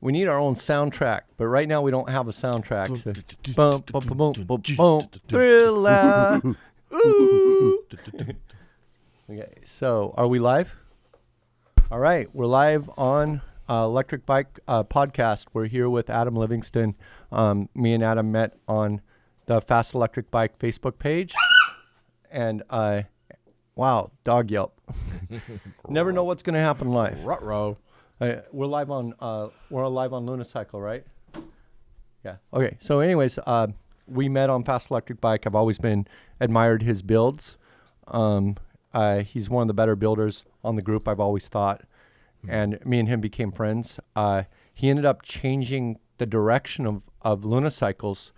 We need our own soundtrack, but right now we don't have a soundtrack. So. Bum, bum, bum, bum, bum, bum, thriller. Ooh. Okay, so are we live? All right, we're live on Electric Bike Podcast. We're here with Adam Livingston. Me and Adam met on the Fast Electric Bike Facebook page. And, wow, dog yelp. Never know what's going to happen live. Ruh-roh. We're live on Lunicycle, right? Yeah. Okay. So, anyways, we met on Fast Electric Bike. I've always admired his builds. He's one of the better builders on the group, I've always thought. And me and him became friends. He ended up changing the direction of Lunicycles,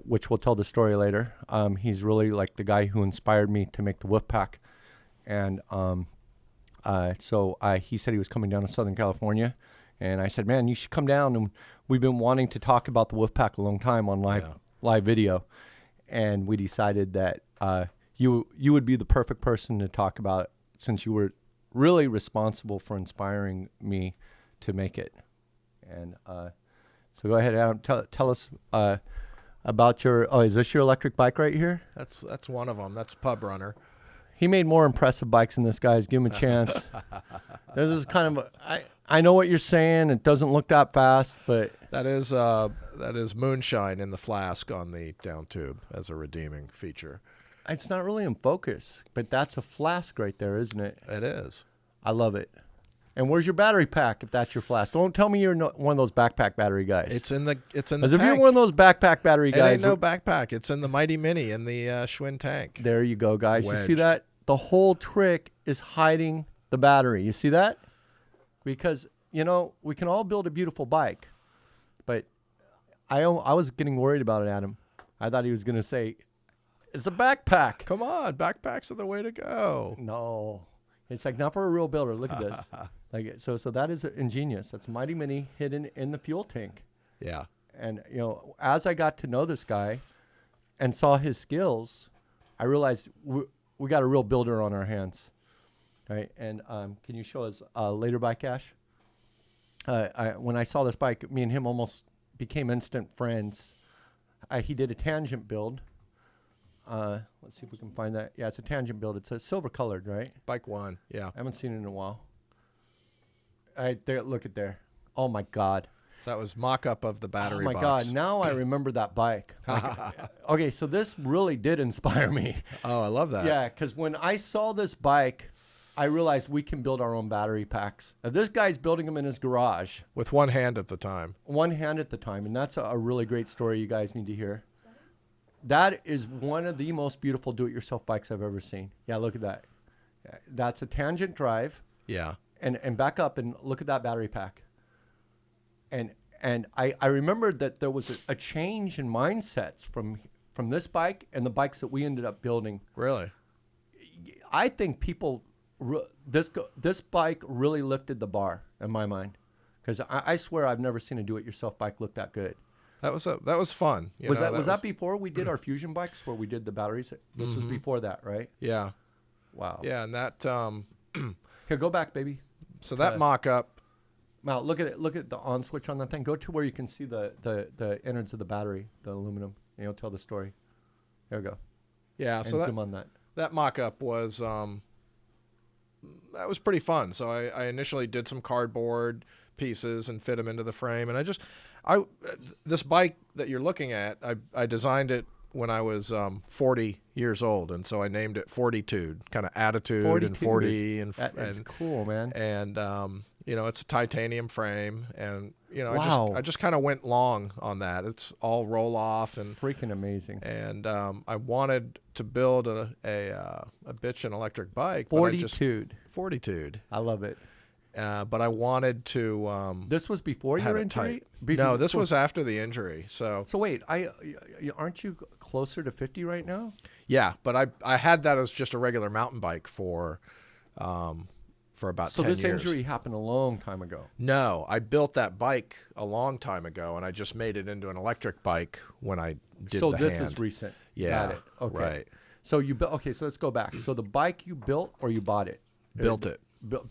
which we'll tell the story later. He's really like the guy who inspired me to make the Wolfpack. And so he said he was coming down to Southern California, and I said, man, you should come down. And we've been wanting to talk about the Wolfpack a long time on live video, and we decided that you would be the perfect person to talk about it, since you were really responsible for inspiring me to make it. And so go ahead, Adam, tell us about your. Oh, is this your electric bike right here? That's one of them. That's Pub Runner. He made more impressive bikes than this guy's. Give him a chance. This is kind of I know what you're saying. It doesn't look that fast, but that is moonshine in the flask on the down tube as a redeeming feature. It's not really in focus, but that's a flask right there, isn't it? It is. I love it. And where's your battery pack if that's your flask? Don't tell me you're one of those backpack battery guys. It's in the As tank. if you're one of those backpack battery guys. It ain't no backpack. It's in the Mighty Mini in the Schwinn tank. There you go, guys. Wedged. You see that? The whole trick is hiding the battery. You see that? Because, we can all build a beautiful bike, but I was getting worried about it, Adam. I thought he was going to say, it's a backpack. Come on, backpacks are the way to go. No. It's like not for a real builder. Look at this. So that is ingenious. That's a Mighty Mini hidden in the fuel tank. Yeah. And, as I got to know this guy and saw his skills, I realized we got a real builder on our hands. Right? And can you show us later bike cache? When I saw this bike, me and him almost became instant friends. He did a tangent build. Let's see if we can find that. Yeah, it's a tangent build. It's a silver colored, right? Bike one. Yeah. I haven't seen it in a while. There, look at there. Oh my God. So that was mock-up of the battery box. Oh my God. Now I remember that bike. Okay, so this really did inspire me. Oh, I love that. Yeah, because when I saw this bike, I realized we can build our own battery packs. Now, this guy's building them in his garage. With one hand at the time. One hand at the time. And that's a really great story you guys need to hear. That is one of the most beautiful do-it-yourself bikes I've ever seen. Yeah, look at that. That's a tangent drive. Yeah. And back up and look at that battery pack. And I remembered that there was a change in mindsets from this bike and the bikes that we ended up building. Really? I think people, this bike really lifted the bar in my mind. Because I swear I've never seen a do-it-yourself bike look that good. That was fun. Was that before we did our fusion bikes where we did the batteries? This was before that, right? Yeah. Wow. Yeah, and that Here, go back, baby. So that mock-up. Now look at it. Look at the on switch on that thing. Go to where you can see the innards of the battery, the aluminum, and you'll tell the story. There we go. Yeah. And So zoom on that. That mock-up was that was pretty fun. So I initially did some cardboard pieces and fit them into the frame, and this bike that you're looking at, I designed it when I was 40 years old, and so I named it Fortitude, kind of attitude 42. and 40, and That's cool, man. And it's a titanium frame, and Wow. I just kind of went long on that. It's all roll off and Freaking amazing. And I wanted to build a bitchin' electric bike. Fortitude. Fortitude. I love it. But I wanted to. This was before your injury? No, this was after the injury. So wait, aren't you closer to 50 right now? Yeah, but I had that as just a regular mountain bike for about 10 years. So this injury happened a long time ago. No, I built that bike a long time ago, and I just made it into an electric bike when I did So the this hand. is recent. Yeah. Got it. Okay. Right. So you built. Okay, so let's go back. So the bike you built or you bought it? Built it.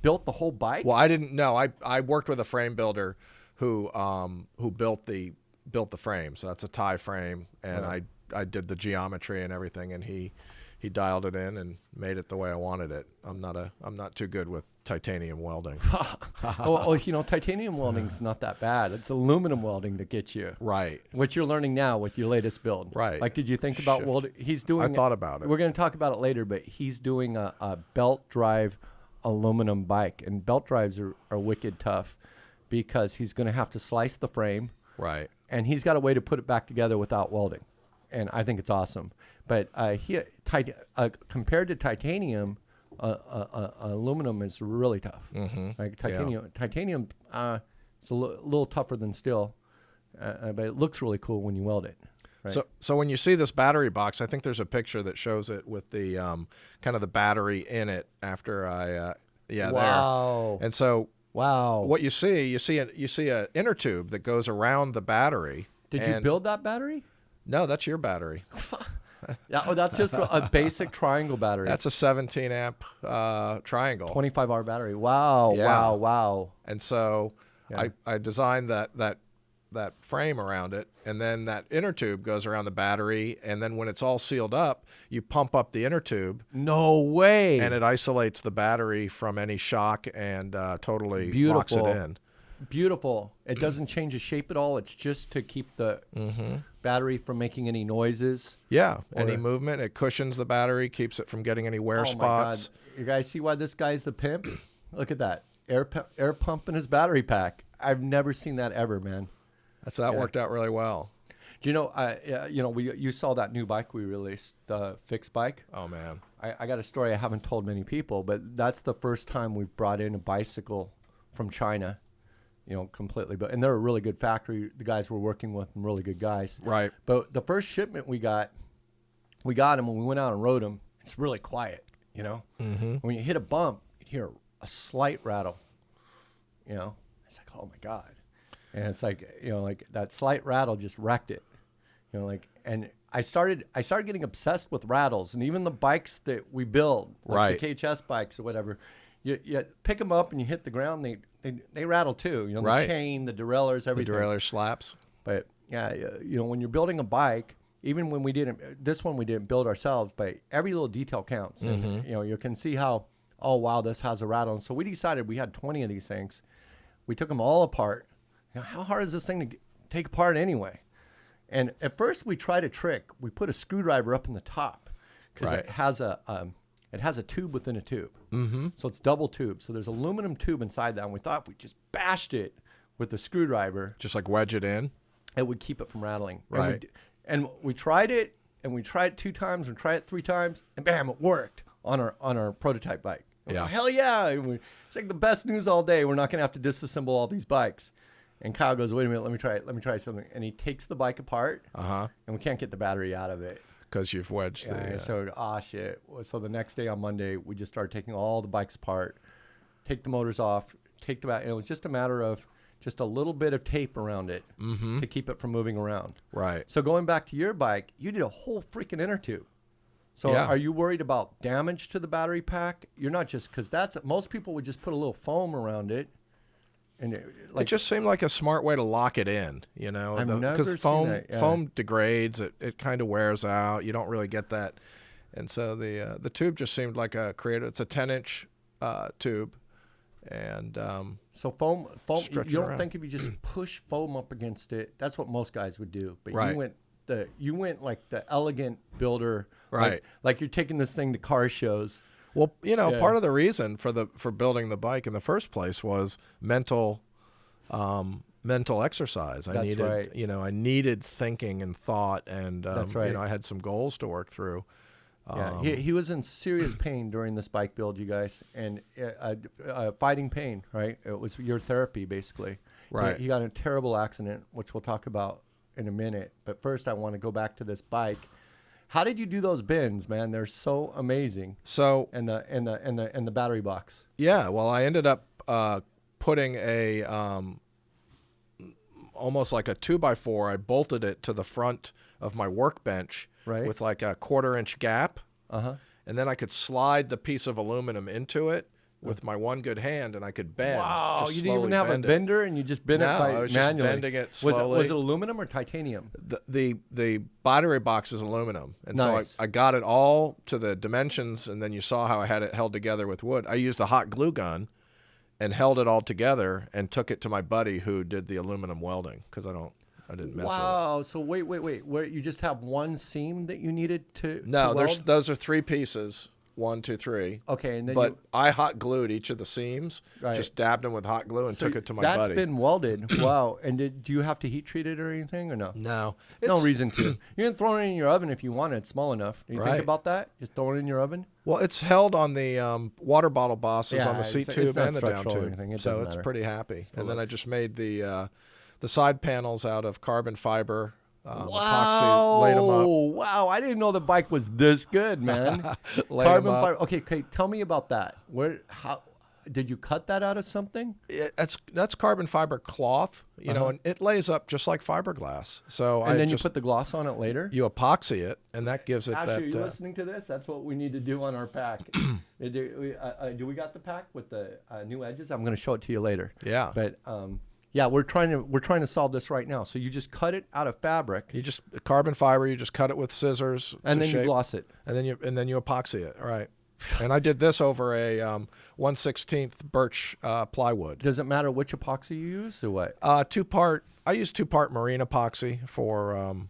Built the whole bike? Well, I didn't know. I worked with a frame builder who built the frame. So that's a tie frame, and I did the geometry and everything, and he dialed it in and made it the way I wanted it. I'm not too good with titanium welding. Well, titanium welding's not that bad. It's aluminum welding that gets you. Right. What you're learning now with your latest build. Right. Like, did you think about welding? He's doing. I thought about it. We're going to talk about it later, but he's doing a belt drive aluminum bike, and belt drives are wicked tough because he's going to have to slice the frame. Right. And he's got a way to put it back together without welding. And I think it's awesome. But compared to titanium, aluminum is really tough. Mm-hmm. Like titanium, it's a little tougher than steel, but it looks really cool when you weld it. Right? So when you see this battery box, I think there's a picture that shows it with the kind of the battery in it after wow. there. And so what you see an inner tube that goes around the battery. Did you build that battery? No, that's your battery. Yeah, that's just a basic triangle battery. That's a 17 amp triangle. 25-hour battery. Wow, Yeah. wow. And so I designed that frame around it, and then that inner tube goes around the battery, and then when it's all sealed up, you pump up the inner tube. No way. And it isolates the battery from any shock and totally locks it in. Beautiful. It doesn't change the shape at all. It's just to keep the battery from making any noises. Yeah, any movement. It cushions the battery, keeps it from getting any wear spots. My God. You guys see why this guy's the pimp? Look at that. Air pump in his battery pack. I've never seen that ever, man. That worked out really well. Do you know, you saw that new bike we released, the fixed bike? Oh, man. I got a story I haven't told many people, but that's the first time we've brought in a bicycle from China. Completely. And they're a really good factory. The guys we're working with, and really good guys. Right. But the first shipment we got them when we went out and rode them. It's really quiet, Mm-hmm. When you hit a bump, you hear a slight rattle, It's like, oh, my God. And it's like, like that slight rattle just wrecked it, and I started getting obsessed with rattles, and even the bikes that we build, like the KHS bikes or whatever, you pick them up and you hit the ground, they rattle too, the chain, the derailleurs, everything. The derailleur slaps. But when you're building a bike, even when we didn't build ourselves, but every little detail counts. And, you can see how, oh, wow, this has a rattle. And so we decided we had 20 of these things. We took them all apart. How hard is this thing to take apart anyway? And at first we tried a trick. We put a screwdriver up in the top because it has a tube within a tube. Mm-hmm. So it's double tube. So there's aluminum tube inside that. And we thought if we just bashed it with the screwdriver, just like wedge it in, it would keep it from rattling. Right. And we tried it, and we tried it 2 times, and tried it 3 times, and bam, it worked on our prototype bike. Yeah. Hell yeah! It's like the best news all day. We're not gonna have to disassemble all these bikes. And Kyle goes, wait a minute, let me try something. And he takes the bike apart, and we can't get the battery out of it. Because you've wedged So, shit. So the next day on Monday, we just started taking all the bikes apart, take the motors off, take the battery. It was just a matter of just a little bit of tape around it to keep it from moving around. Right. So going back to your bike, you did a whole freaking inner tube. So are you worried about damage to the battery pack? You're not, just because most people would just put a little foam around it. And it just seemed like a smart way to lock it in, I've never seen that. Foam degrades, it kind of wears out. You don't really get that, and so the tube just seemed like a creative. It's a 10-inch tube, and so foam. You don't around. think if you just push foam up against it, that's what most guys would do. But you went like the elegant builder, right? Like you're taking this thing to car shows. Well, part of the reason for building the bike in the first place was mental exercise. I needed thinking and thought, and I had some goals to work through. He was in serious pain during this bike build, you guys, and fighting pain. Right, it was your therapy basically. Right. He got in a terrible accident, which we'll talk about in a minute. But first, I want to go back to this bike. How did you do those bins, man? They're so amazing. So and the battery box. Yeah, well, I ended up putting a almost like a 2x4. I bolted it to the front of my workbench with like a 1/4-inch gap, and then I could slide the piece of aluminum into it with my one good hand, and I could bend. Wow, just you didn't even have a bend it. bender, and you just bent it No, by I was just manually. bending it slowly. Was it aluminum or titanium? The battery box is aluminum, and Nice. so I got it all to the dimensions, and then you saw how I had it held together with wood. I used a hot glue gun and held it all together and took it to my buddy who did the aluminum welding because I didn't mess with it. Wow. So wait. Where you just have one seam that you needed to No, to weld? those are 3 pieces. 1, 2, 3. Okay, and then But I hot glued each of the seams, Right. just dabbed them with hot glue and so took it to my that's buddy. been welded. Wow. And do you have to heat treat it or anything or no? No, No reason to. You can throw it in your oven if you want it. It's small enough. Do you think Right. about that? Just throw it in your oven? Well, it's held on the water bottle bosses Yeah, on the seat it's tube not and the down structural or tube, anything. It so doesn't it's matter. pretty happy. Still And then I looks- just made the side panels out of carbon fiber. Epoxy, Wow. laid them up. Wow. I didn't know the bike was this good, man. Laid 'em up. fiber. Okay, tell me about that. How did you cut that out of something? That's carbon fiber cloth, you know, and it lays up just like fiberglass. So And then you just, put the gloss on it later? you epoxy it, and that gives it Ashley, are you that. listening to this? That's what we need to do on our pack. Do we got the pack with the new edges? I'm going to show it to you later. Yeah. But yeah, we're trying to solve this right now. So you just cut it out of fabric, You just carbon fiber. You just cut it with scissors, and to then you shape, gloss it. and then you epoxy it. Right. And I did this over a 1/16 birch plywood. Does it matter which epoxy you use or what? 2-part. I use 2-part marine epoxy for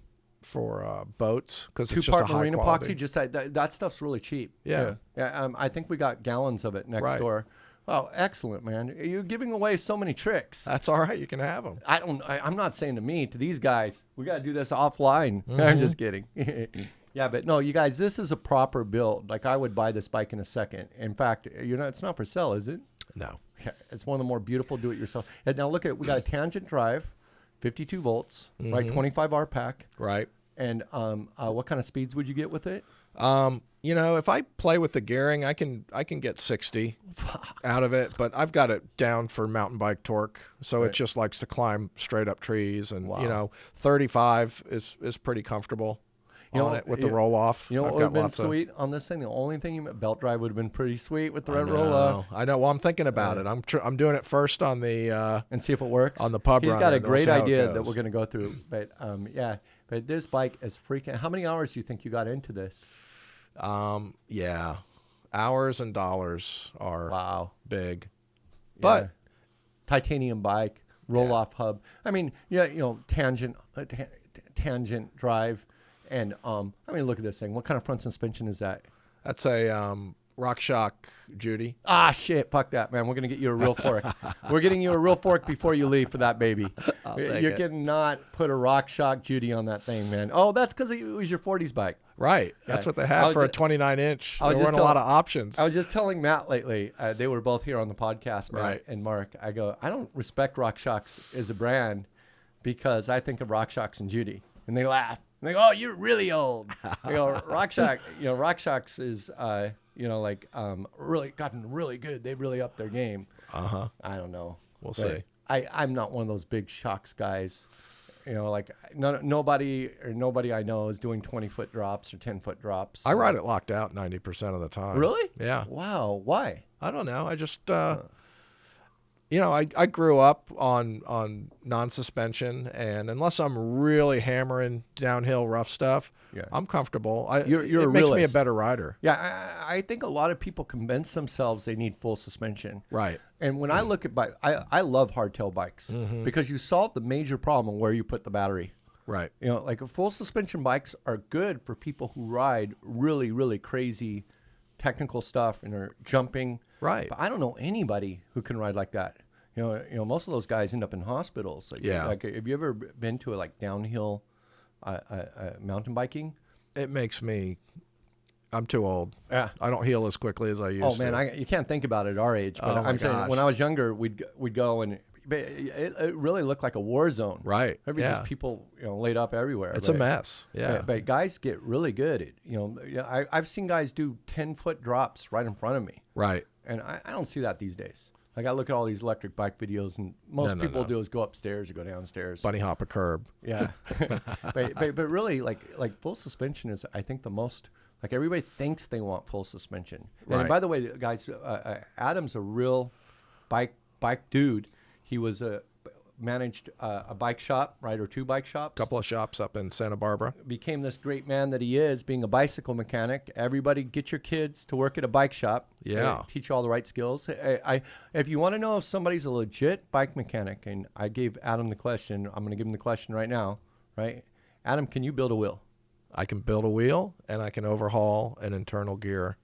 boats because it's just a Two-part high marine quality. epoxy. Just that stuff's really cheap. Yeah. I think we got gallons of it next Right. door. Oh, excellent, man! You're giving away so many tricks. That's all right. You can have them. I'm not saying to me, to these guys, we got to do this offline. I'm just kidding. Yeah, but no, you guys, this is a proper build. Like I would buy this bike in a second. In fact, it's not for sale, is it? No. Yeah, it's one of the more beautiful do-it-yourself. And now look at, we got a tangent drive, 52 volts, right? 25R pack. Right. And what kind of speeds would you get with it? If I play with the gearing, I can get 60 out of it, but I've got it down for mountain bike torque, so it just likes to climb straight up trees, and 35 is pretty comfortable on it with the roll off. You know what I've would have got been lots of- sweet on this thing? The only thing, belt drive would have been pretty sweet with the I red know. roll off. I know. Well, I'm thinking about it. I'm doing it first on the And see if it works. on the pub He's run, got a and we'll great see how it idea that goes. we're going to go through. But yeah, but this bike is freaking. How many hours do you think you got into this? Yeah, hours and dollars are Wow. big, Yeah. but Titanium bike, roll off hub. I mean, yeah, tangent drive, and look at this thing. What kind of front suspension is that? that's a RockShox Judy. Ah, shit. Fuck that, man. We're going to get you a real fork. We're getting you a real fork before you leave for that baby. I'll take You it. cannot put a RockShox Judy on that thing, man. Oh, that's because it was your 40s bike. Right. That's Yeah. what they I have was for a ju- 29-inch. I was There just weren't a lot of options. I was just telling Matt lately, they were both here on the podcast, Matt Right. and Mark. I go, I don't respect RockShox as a brand because I think of RockShox and Judy. And they laugh. And they go, oh, you're really old. I go, RockShox is, really gotten really good. They've really upped their game. Uh-huh. I don't know. We'll But see. I'm not one of those big Shox guys. Nobody I know is doing 20-foot drops or 10-foot drops. I ride it locked out 90% of the time. Really? Yeah. Wow. Why? I don't know. I just, I grew up on non-suspension, and unless I'm really hammering downhill rough stuff, Yeah. I'm comfortable. You're it a makes me a realist. better rider. Yeah, I think a lot of people convince themselves they need full suspension. Right. And when I look at bike, I love hardtail bikes because you solve the major problem of where you put the battery. Right. Like full suspension bikes are good for people who ride really, really crazy technical stuff and are jumping. Right. But I don't know anybody who can ride like that. Most of those guys end up in hospitals. Like, Yeah. Like, have you ever been to a downhill mountain biking? It makes me, I'm too old. Yeah. I don't heal as quickly as I used Oh to. man, you can't think about it at our age. But Oh, my I'm saying gosh. when I was younger, we'd go and it really looked like a war zone. Right. Every Yeah. just people laid up everywhere. It's a But- mess. Yeah. But guys get really good at I've seen guys do 10-foot drops right in front of me, Right. and I don't see that these days. Like I look at all these electric bike videos, and most No, people no. do is go upstairs or go downstairs. Bunny hop a curb. Yeah, but really like full suspension is I think the most Like everybody thinks they want full suspension. Right. And by the way, guys, Adam's a real bike dude. He was managed a bike shop, right, or 2 bike shops. Couple of shops up in Santa Barbara. Became this great man that he is, being a bicycle mechanic. Everybody, get your kids to work at a bike shop. Yeah. Teach you all the right skills. If you want to know if somebody's a legit bike mechanic, and I gave Adam the question, I'm going to give him the question right now, right? Adam, can you build a wheel? I can build a wheel, and I can overhaul an internal gear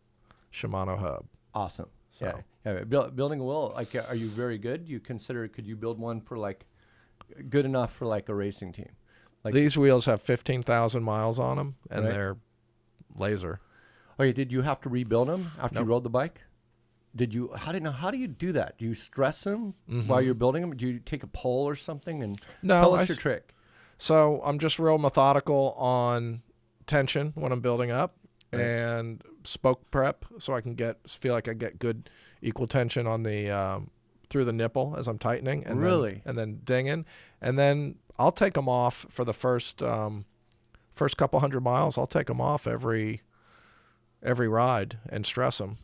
Shimano hub. Awesome. So. Yeah. Building a wheel, like, are you very good? You consider, could you build one for like, good enough for like a racing team? Like these wheels have 15,000 miles on them, and Right. they're laser. Okay, did you have to rebuild them after Nope. you rode the bike? Did you? How do you do that? Do you stress them Mm-hmm. while you're building them? Do you take a pole or something? And No, tell us your trick. So I'm just real methodical on tension when I'm building up, and spoke prep, so I can feel like I get good equal tension on the through the nipple as I'm tightening, and Really? then dinging, and then I'll take them off for the first couple hundred miles. I'll take them off every ride and stress them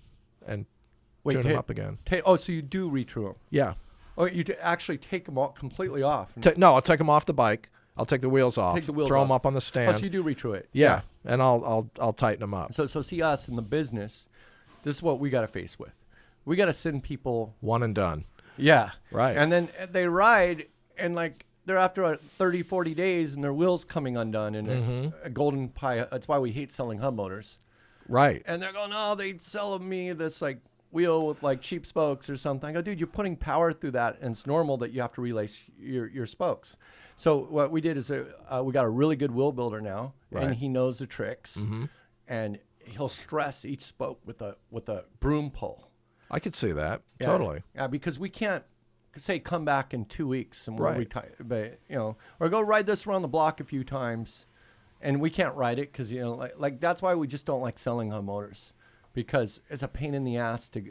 and tune them up again. So you do retrue them? Yeah. Oh, you actually take them all completely off? No, I'll take them off the bike. I'll take the wheels off. Take the wheels throw them off. up on the Oh, stand. so you do retrue it? Yeah, and I'll tighten them up. So see us in the business. This is what we got to face with. We got to send people. One and done. Yeah. Right. And then they ride, and like they're after 30, 40 days, and their wheels coming undone, and a golden pie. That's why we hate selling hub motors. Right. And they're going, oh, they sell me this like wheel with like cheap spokes or something. I go, dude, you're putting power through that, and it's normal that you have to relace your spokes. So what we did is we got a really good wheel builder now, Right. and he knows the tricks, and he'll stress each spoke with a broom pole. I could see that. Yeah. Totally. Yeah, because we can't say come back in 2 weeks and we'll Right. retire, but or go ride this around the block a few times, and we can't ride it because like that's why we just don't like selling hub motors, because it's a pain in the ass to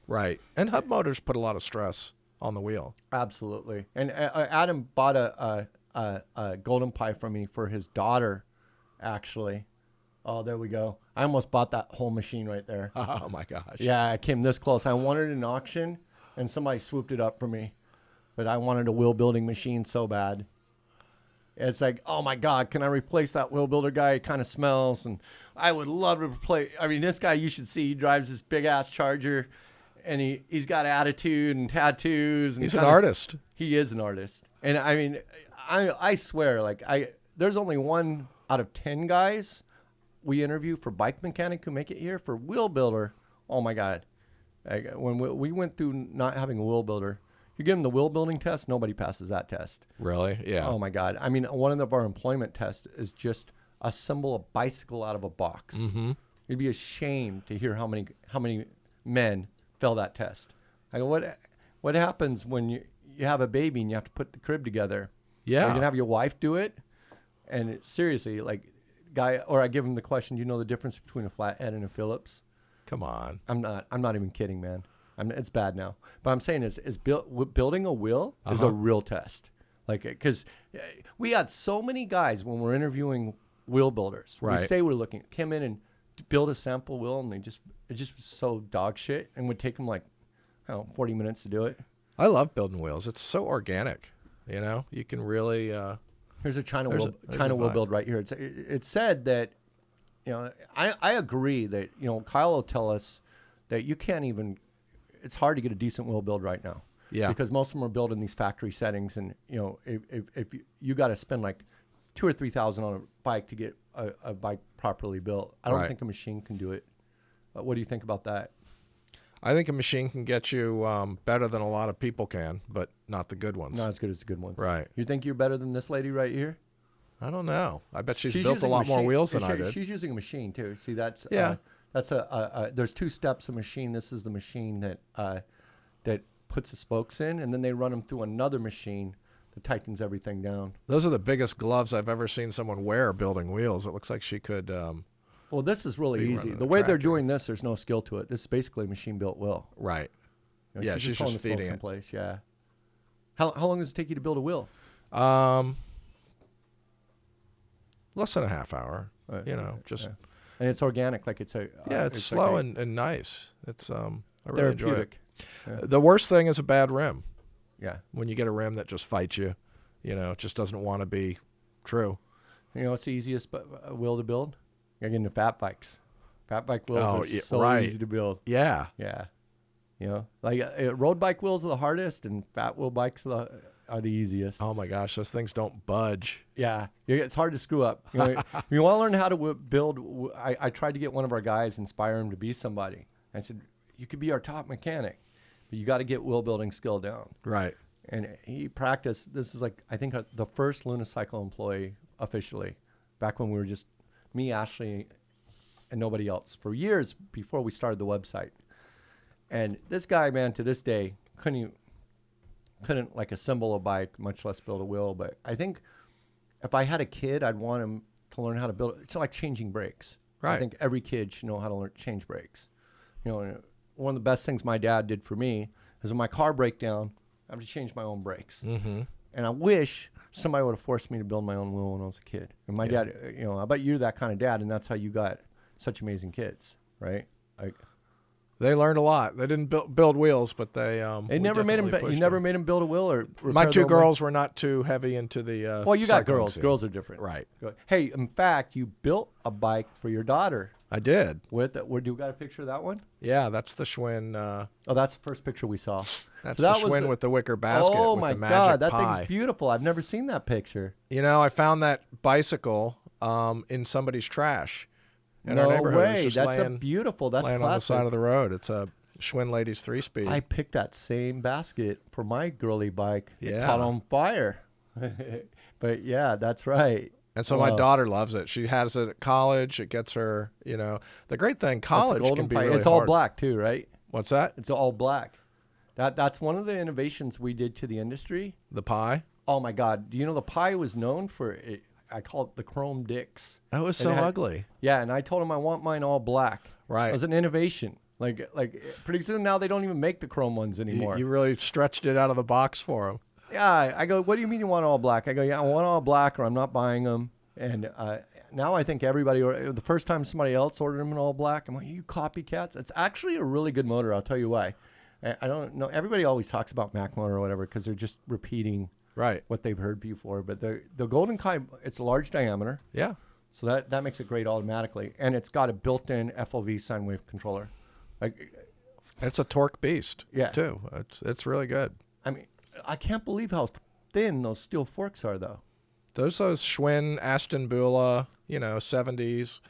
Right. And hub motors put a lot of stress on the wheel. Absolutely. And Adam bought a golden pie from me for his daughter, actually. Oh, there we go. I almost bought that whole machine right there. Oh my gosh. Yeah, I came this close. I wanted an auction, and somebody swooped it up for me. But I wanted a wheel building machine so bad. It's like, oh my God, can I replace that wheel builder guy? It kind of smells, and I would love to replace. I mean, this guy, you should see. He drives this big ass Charger, and he's got attitude and tattoos. And He's an artist. He is an artist, and I mean, I swear, like there's only 1 out of 10 guys we interview for bike mechanic who make it here. For wheel builder, oh my God, when we went through not having a wheel builder. You give them the wheel building test, nobody passes that test. Really? Yeah. Oh my God. I mean, one of our employment tests is just assemble a bicycle out of a box. Mm-hmm. You'd be ashamed to hear how many men fail that test. I go, what happens when you have a baby and you have to put the crib together? Yeah. Are you gonna have your wife do it? And seriously, like I give him the question, do you know the difference between a flathead and a Phillips? Come on. I'm not even kidding, man. It's bad now. But I'm saying is building a wheel is a real test. Like, because we had so many guys when we're interviewing wheel builders. Right. We say we're looking, come in and build a sample wheel, and it just was so dog shit, and would take them like, 40 minutes to do it. I love building wheels. It's so organic. You can really. Here's a China There's wheel vibe. build right here. It said that, I agree that, Kyle will tell us that you can't even. It's hard to get a decent wheel build right now. Yeah. Because most of them are built in these factory settings, and if you got to spend like $2,000 or $3,000 on a bike to get a bike properly built, I don't Right. think a machine can do it. What do you think about that? I think a machine can get you better than a lot of people can, but not the good ones. Not as good as the good ones. Right. You think you're better than this lady right here? I don't know. I bet she's built a using lot more machine- wheels than I did. She's using a machine too. See, that's Yeah. That's there's 2 steps of machine. This is the machine that puts the spokes in, and then they run them through another machine that tightens everything down. Those are the biggest gloves I've ever seen someone wear building wheels. It looks like she could. Well, this is really Be easy. running The a way they're tractor. doing this, there's no skill to it. This is basically a machine-built wheel. Right. Yeah, she's holding just the spokes feeding in it. place. Yeah. How long does it take you to build a wheel? Less than a half hour. Right. Just. Yeah. And it's organic, like it's a Yeah, it's slow and nice. It's I really enjoy it. therapeutic. Yeah. The worst thing is a bad rim. Yeah. When you get a rim that just fights you, it just doesn't want to be true. You know what's the easiest wheel to build? You're getting the fat bikes. Fat bike wheels are so right. easy to build. Yeah. Yeah. Like road bike wheels are the hardest, and fat wheel bikes are the easiest. Oh my gosh, those things don't budge. Yeah, it's hard to screw up. If you want to learn how to build, I tried to get one of our guys, inspire him to be somebody. I said, you could be our top mechanic, but you got to get wheel building skill down. Right. And he practiced. This is like, I think, the first Lunicycle employee officially, back when we were just me, Ashley, and nobody else for years before we started the website. And this guy, man, to this day, couldn't like assemble a bike, much less build a wheel. But I think if I had a kid, I'd want him to learn how to build. It's like changing brakes. Right. I think every kid should know how to change brakes. One of the best things my dad did for me is when my car break down, I have to change my own brakes. Mm-hmm. And I wish somebody would have forced me to build my own wheel when I was a kid. And my dad, I bet you're that kind of dad, and that's how you got such amazing kids, right? Like, they learned a lot. They didn't build wheels, but they never made them. You never made them build a wheel or my two girls were not too heavy into the. Well, you got girls. Scene. Girls are different, right? Hey, in fact, you built a bike for your daughter. I did. Where do you got a picture of that one? Yeah, that's the Schwinn. That's the first picture we saw. That's the Schwinn with the wicker basket. Oh with my the magic God, that pie. thing's beautiful. I've never seen that picture. I found that bicycle in somebody's trash. In no our neighborhood. way. That's beautiful. That's laying classic. on the side of the road. It's a Schwinn Ladies 3-speed. I picked that same basket for my girly bike. Yeah. It caught on fire. But yeah, that's right. And so my daughter loves it. She has it at college. It gets her, the great thing, college can be really It's all hard. black too, right? What's that? It's all black. That's one of the innovations we did to the industry. The pie? Oh my God. Do you know the pie was known for it? I call it the chrome dicks. That was so ugly. Yeah, and I told him I want mine all black. Right. It was an innovation. Like pretty soon now they don't even make the chrome ones anymore. You really stretched it out of the box for them. Yeah, I go, what do you mean you want all black? I go, yeah, I want all black or I'm not buying them. And now I think everybody, the first time somebody else ordered them in all black, I'm like, you copycats? It's actually a really good motor. I'll tell you why. I don't know. Everybody always talks about Mac motor or whatever because they're just repeating what they've heard before. But the Golden Kai, it's a large diameter. Yeah. So that makes it great automatically. And it's got a built-in FLV sine wave controller. Like, it's a torque beast, yeah, too. It's really good. I mean, I can't believe how thin those steel forks are, though. Those Schwinn Aston Beulah, 70s.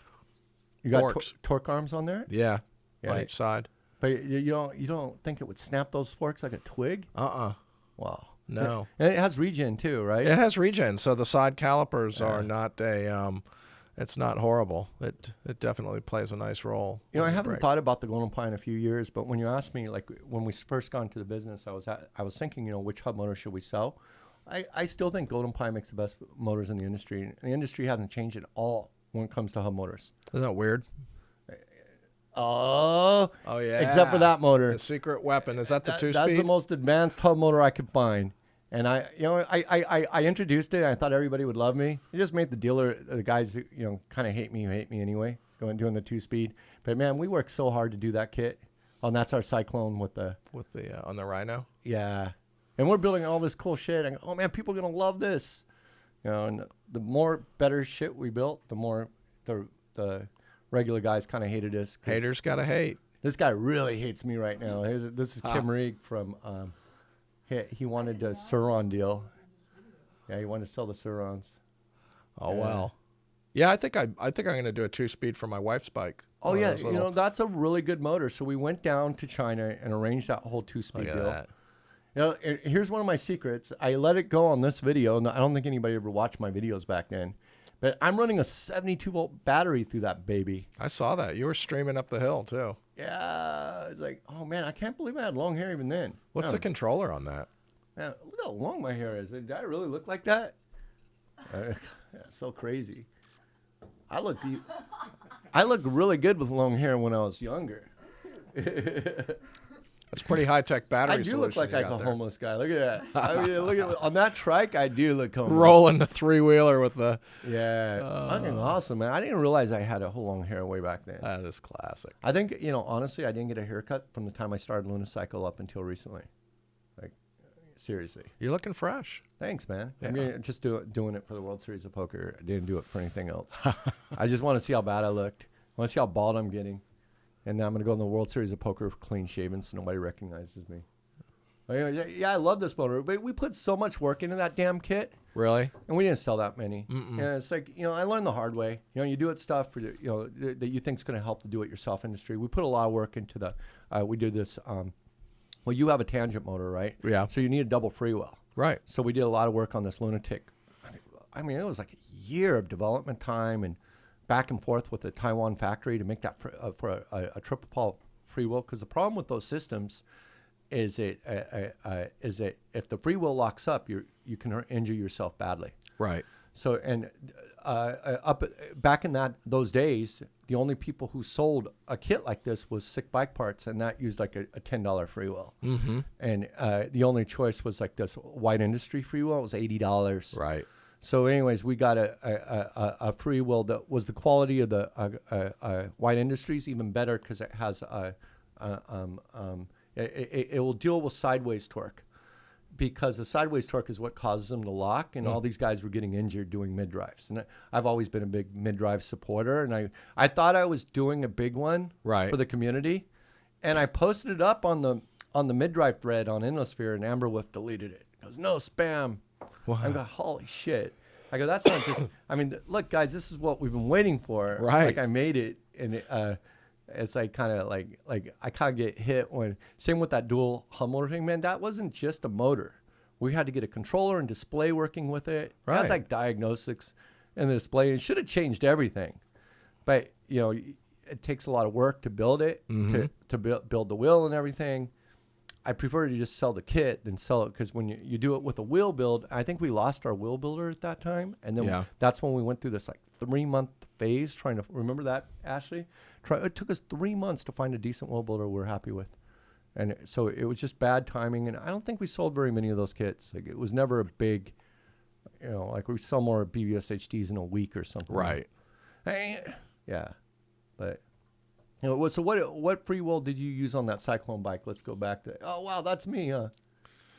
You got torque arms on there? Yeah, on each side. But you don't think it would snap those forks like a twig? Wow. No. And it has regen too, right? It has regen, so the side calipers are not it's not horrible. It definitely plays a nice role. I haven't thought about the Golden Pie in a few years, but when you asked me, like when we first got into the business, I was thinking, which hub motor should we sell? I still think Golden Pie makes the best motors in the industry. And the industry hasn't changed at all when it comes to hub motors. Isn't that weird? Oh yeah. Except for that motor. The secret weapon. Is that the 2-speed? That's the most advanced hub motor I could find. And I introduced it. And I thought everybody would love me. It just made the guys, kind of hate me anyway, doing the 2-speed. But man, we worked so hard to do that kit. Oh, and that's our Cyclone with the on the Rhino. Yeah, and we're building all this cool shit. I go, oh man, people are gonna love this. And the more better shit we built, the more the regular guys kind of hated us. Haters gotta hate. This guy really hates me right now. This is Kim Reeg from. He wanted a Sur-Ron deal. Yeah, he wanted to sell the Sur-Rons. Oh well. Yeah, I think I'm gonna do a 2-speed for my wife's bike. Oh yeah, that's a really good motor. So we went down to China and arranged that whole 2-speed deal. That. Here's one of my secrets. I let it go on this video, and I don't think anybody ever watched my videos back then. But I'm running a 72-volt battery through that baby. I saw that. You were streaming up the hill too. Yeah, it's like, oh man, I can't believe I had long hair even then. What's the controller on that? Man, look how long my hair is. Did I really look like that? So crazy. I look really good with long hair when I was younger. That's pretty high-tech battery I do look solution like you a got there. homeless guy. Look at that. I mean, look at on that trike. I do look homeless. Rolling the three-wheeler with the... Yeah, fucking awesome, man. I didn't realize I had a whole long hair way back then. That is classic. I think, honestly, I didn't get a haircut from the time I started Lunicycle up until recently. Like, seriously. You're looking fresh. Thanks, man. Yeah. I'm just doing it for the World Series of Poker. I didn't do it for anything else. I just want to see how bad I looked. I want to see how bald I'm getting. And then I'm going to go in the World Series of Poker clean shaven so nobody recognizes me. Yeah, I love this motor. But we put so much work into that damn kit. Really? And we didn't sell that many. And it's like, I learned the hard way. You do it stuff for, that you think is going to help the do-it-yourself industry. We put a lot of work into we do this. Well, you have a tangent motor, right? Yeah. So you need a double freewheel. Right. So we did a lot of work on this Lunatic. I mean, it was like a year of development time and back and forth with the Taiwan factory to make that for a triple pole freewheel. Because the problem with those systems is that if the freewheel locks up, you can injure yourself badly. Right. So back in those days, the only people who sold a kit like this was Sick Bike Parts, and that used like a $10 freewheel. Mm-hmm. And the only choice was like this White Industry freewheel. It was $80. Right. So, anyways, we got a freewheel that was the quality of the White Industries, even better because it has it will deal with sideways torque, because the sideways torque is what causes them to lock, and all these guys were getting injured doing mid-drives. And I've always been a big mid-drive supporter, and I thought I was doing a big one for the community, and I posted it up on the mid-drive thread on Innosphere, and Amberwolf deleted it. It goes, no spam. Wow. I go, holy shit. I go, that's not just, I mean, look, guys, this is what we've been waiting for. Right. Like, I made it, and it's like kind of like I kind of get hit when, same with that dual hub motor thing, man, that wasn't just a motor. We had to get a controller and display working with it. Right. That's like diagnostics and the display. It should have changed everything. But, it takes a lot of work to build it, to build the wheel and everything. I prefer to just sell the kit than sell it, because when you do it with a wheel build, I think we lost our wheel builder at that time. And then that's when we went through this like 3-month phase trying to, remember that, Ashley? It took us 3 months to find a decent wheel builder we're happy with. And so it was just bad timing. And I don't think we sold very many of those kits. Like, it was never a big, like we sell more BBS HDs in a week or something. Right. Yeah. But... so what freewheel did you use on that Cyclone bike? Let's go back to, oh, wow, that's me, huh?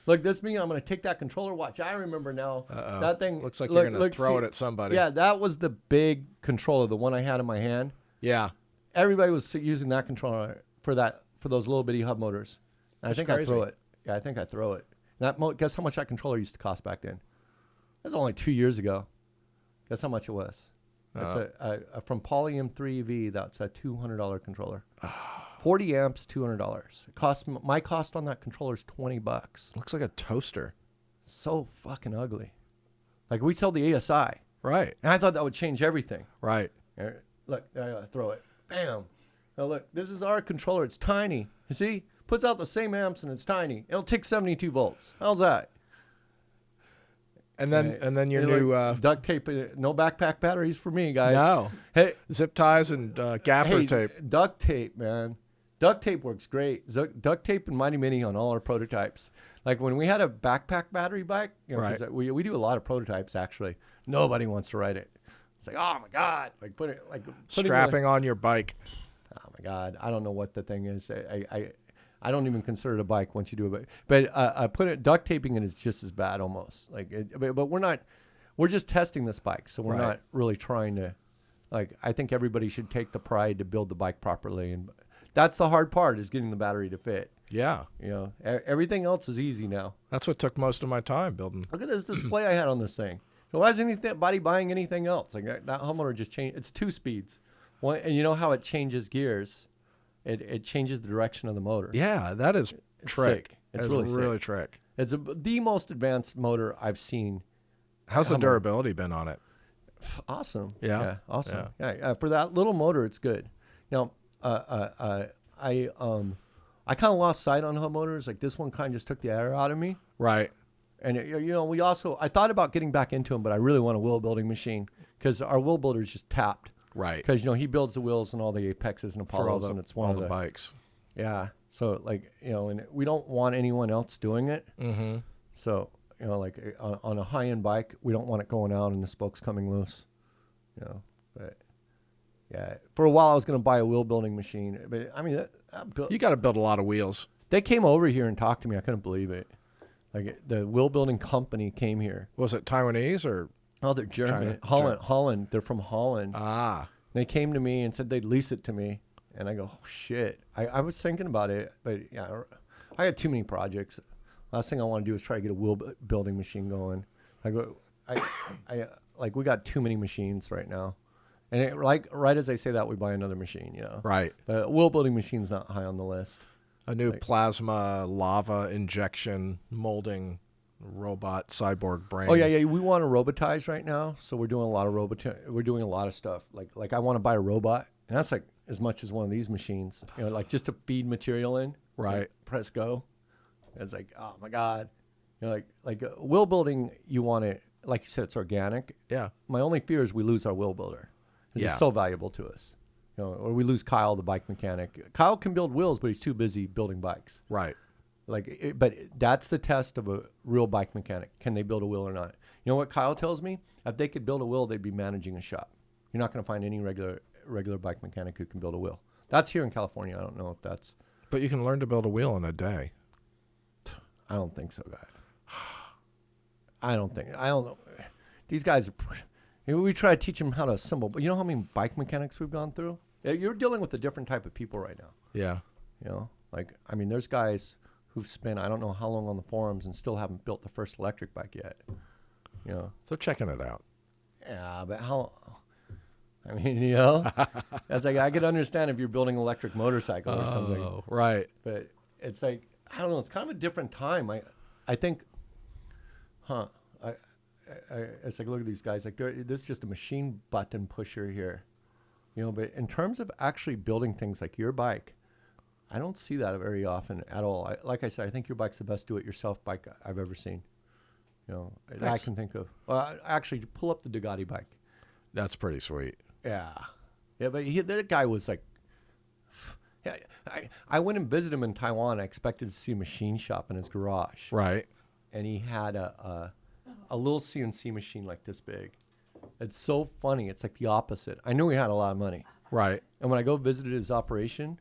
Look, that's me. I'm going to take that controller. Watch, I remember now. Uh-oh. That thing. Looks like you're going to throw it at somebody. Yeah, that was the big controller, the one I had in my hand. Yeah. Everybody was using that controller for those little bitty hub motors. And I think I throw it. Yeah, I think I throw it. Guess how much that controller used to cost back then? That was only 2 years ago. Guess how much it was? It's from Poly M3V. That's a $200 controller. 40 amps, $200. My cost on that controller is $20. Looks like a toaster. So fucking ugly. Like, we sell the ASI. Right. And I thought that would change everything. Right. Look, I throw it. Bam. Now look, this is our controller. It's tiny. You see? Puts out the same amps and it's tiny. It'll take 72 volts. How's that? And then your new duct tape. No backpack batteries for me, guys. No. Hey, zip ties and gaffer tape. Duct tape, man. Duct tape works great. Duct tape and Mighty Mini on all our prototypes. Like, when we had a backpack battery bike, right. we do a lot of prototypes actually. Nobody wants to ride it. It's like, oh my god, like strapping on your bike. Oh my god, I don't know what the thing is. I don't even consider it a bike once you do it. But duct taping it is just as bad almost. But we're just testing this bike, so we're not really trying to. Like, I think everybody should take the pride to build the bike properly, and that's the hard part, is getting the battery to fit. Yeah, everything else is easy now. That's what took most of my time building. Look at this display I had on this thing. Why is anybody buying anything else? Like, that homeowner just changed. It's 2 speeds. One, and you know how it changes gears. It changes the direction of the motor. Yeah, that is trick. Sick. It's really trick. It's the most advanced motor I've seen. How's the durability been on it? Awesome. Yeah, awesome. Yeah. For that little motor, it's good. Now, I kind of lost sight on hub motors. Like, this one kind of just took the air out of me. Right. And I thought about getting back into them, but I really want a wheel building machine, because our wheel builder is just tapped. Right. Because he builds the wheels and all the Apexes and Apollos, and it's one of the bikes. Yeah. So like, and we don't want anyone else doing it. Mm-hmm. So, like on a high-end bike, we don't want it going out and the spokes coming loose. But yeah, for a while I was going to buy a wheel building machine, but I mean, You got to build a lot of wheels. they came over here and talked to me. I couldn't believe it. Like the wheel building company came here. Was it Taiwanese or? Oh, they're German. China. Holland. They're from Holland. Ah. They came to me and said they'd lease it to me. And I go, oh, shit. I was thinking about it, but yeah, I had too many projects. Last thing I want to do is try to get a wheel building machine going. Like we got too many machines right now. And right as I say that, we buy another machine, Right. But a wheel building machine's not high on the list. A new plasma lava injection molding robot cyborg brain. Oh yeah. We want to robotize right now, so we're doing a lot of We're doing a lot of stuff. Like I want to buy a robot, and that's like as much as one of these machines. Like just to feed material in. Right. Like, press go. It's like, oh my god. Like wheel building, you want it, like you said, it's organic. Yeah. My only fear is we lose our wheel builder. It's just so valuable to us. Or we lose Kyle, the bike mechanic. Kyle can build wheels, but he's too busy building bikes. Right. But that's the test of a real bike mechanic. Can they build a wheel or not? You know what Kyle tells me? If they could build a wheel, they'd be managing a shop. You're not going to find any regular bike mechanic who can build a wheel. That's here in California. I don't know if that's... But you can learn to build a wheel in a day. I don't think so, guy. I don't know. These guys are... We try to teach them how to assemble, but you know how many bike mechanics we've gone through? Yeah, you're dealing with a different type of people right now. Yeah. There's guys who've spent I don't know how long on the forums and still haven't built the first electric bike yet. So checking it out. Yeah, but how? That's like I could understand if you're building an electric motorcycle or something. Oh, right. But it's like I don't know. It's kind of a different time. I think, it's like look at these guys. Like there's just a machine button pusher here, But in terms of actually building things like your bike, I don't see that very often at all. Like I said, I think your bike's the best do-it-yourself bike I've ever seen. That I can think of. Well, actually, pull up the Dogati bike. That's pretty sweet. Yeah, but that guy was like, yeah. I went and visited him in Taiwan. I expected to see a machine shop in his garage. Right. And he had a little CNC machine like this big. It's so funny. It's like the opposite. I knew he had a lot of money. Right. And when I go visited his operation,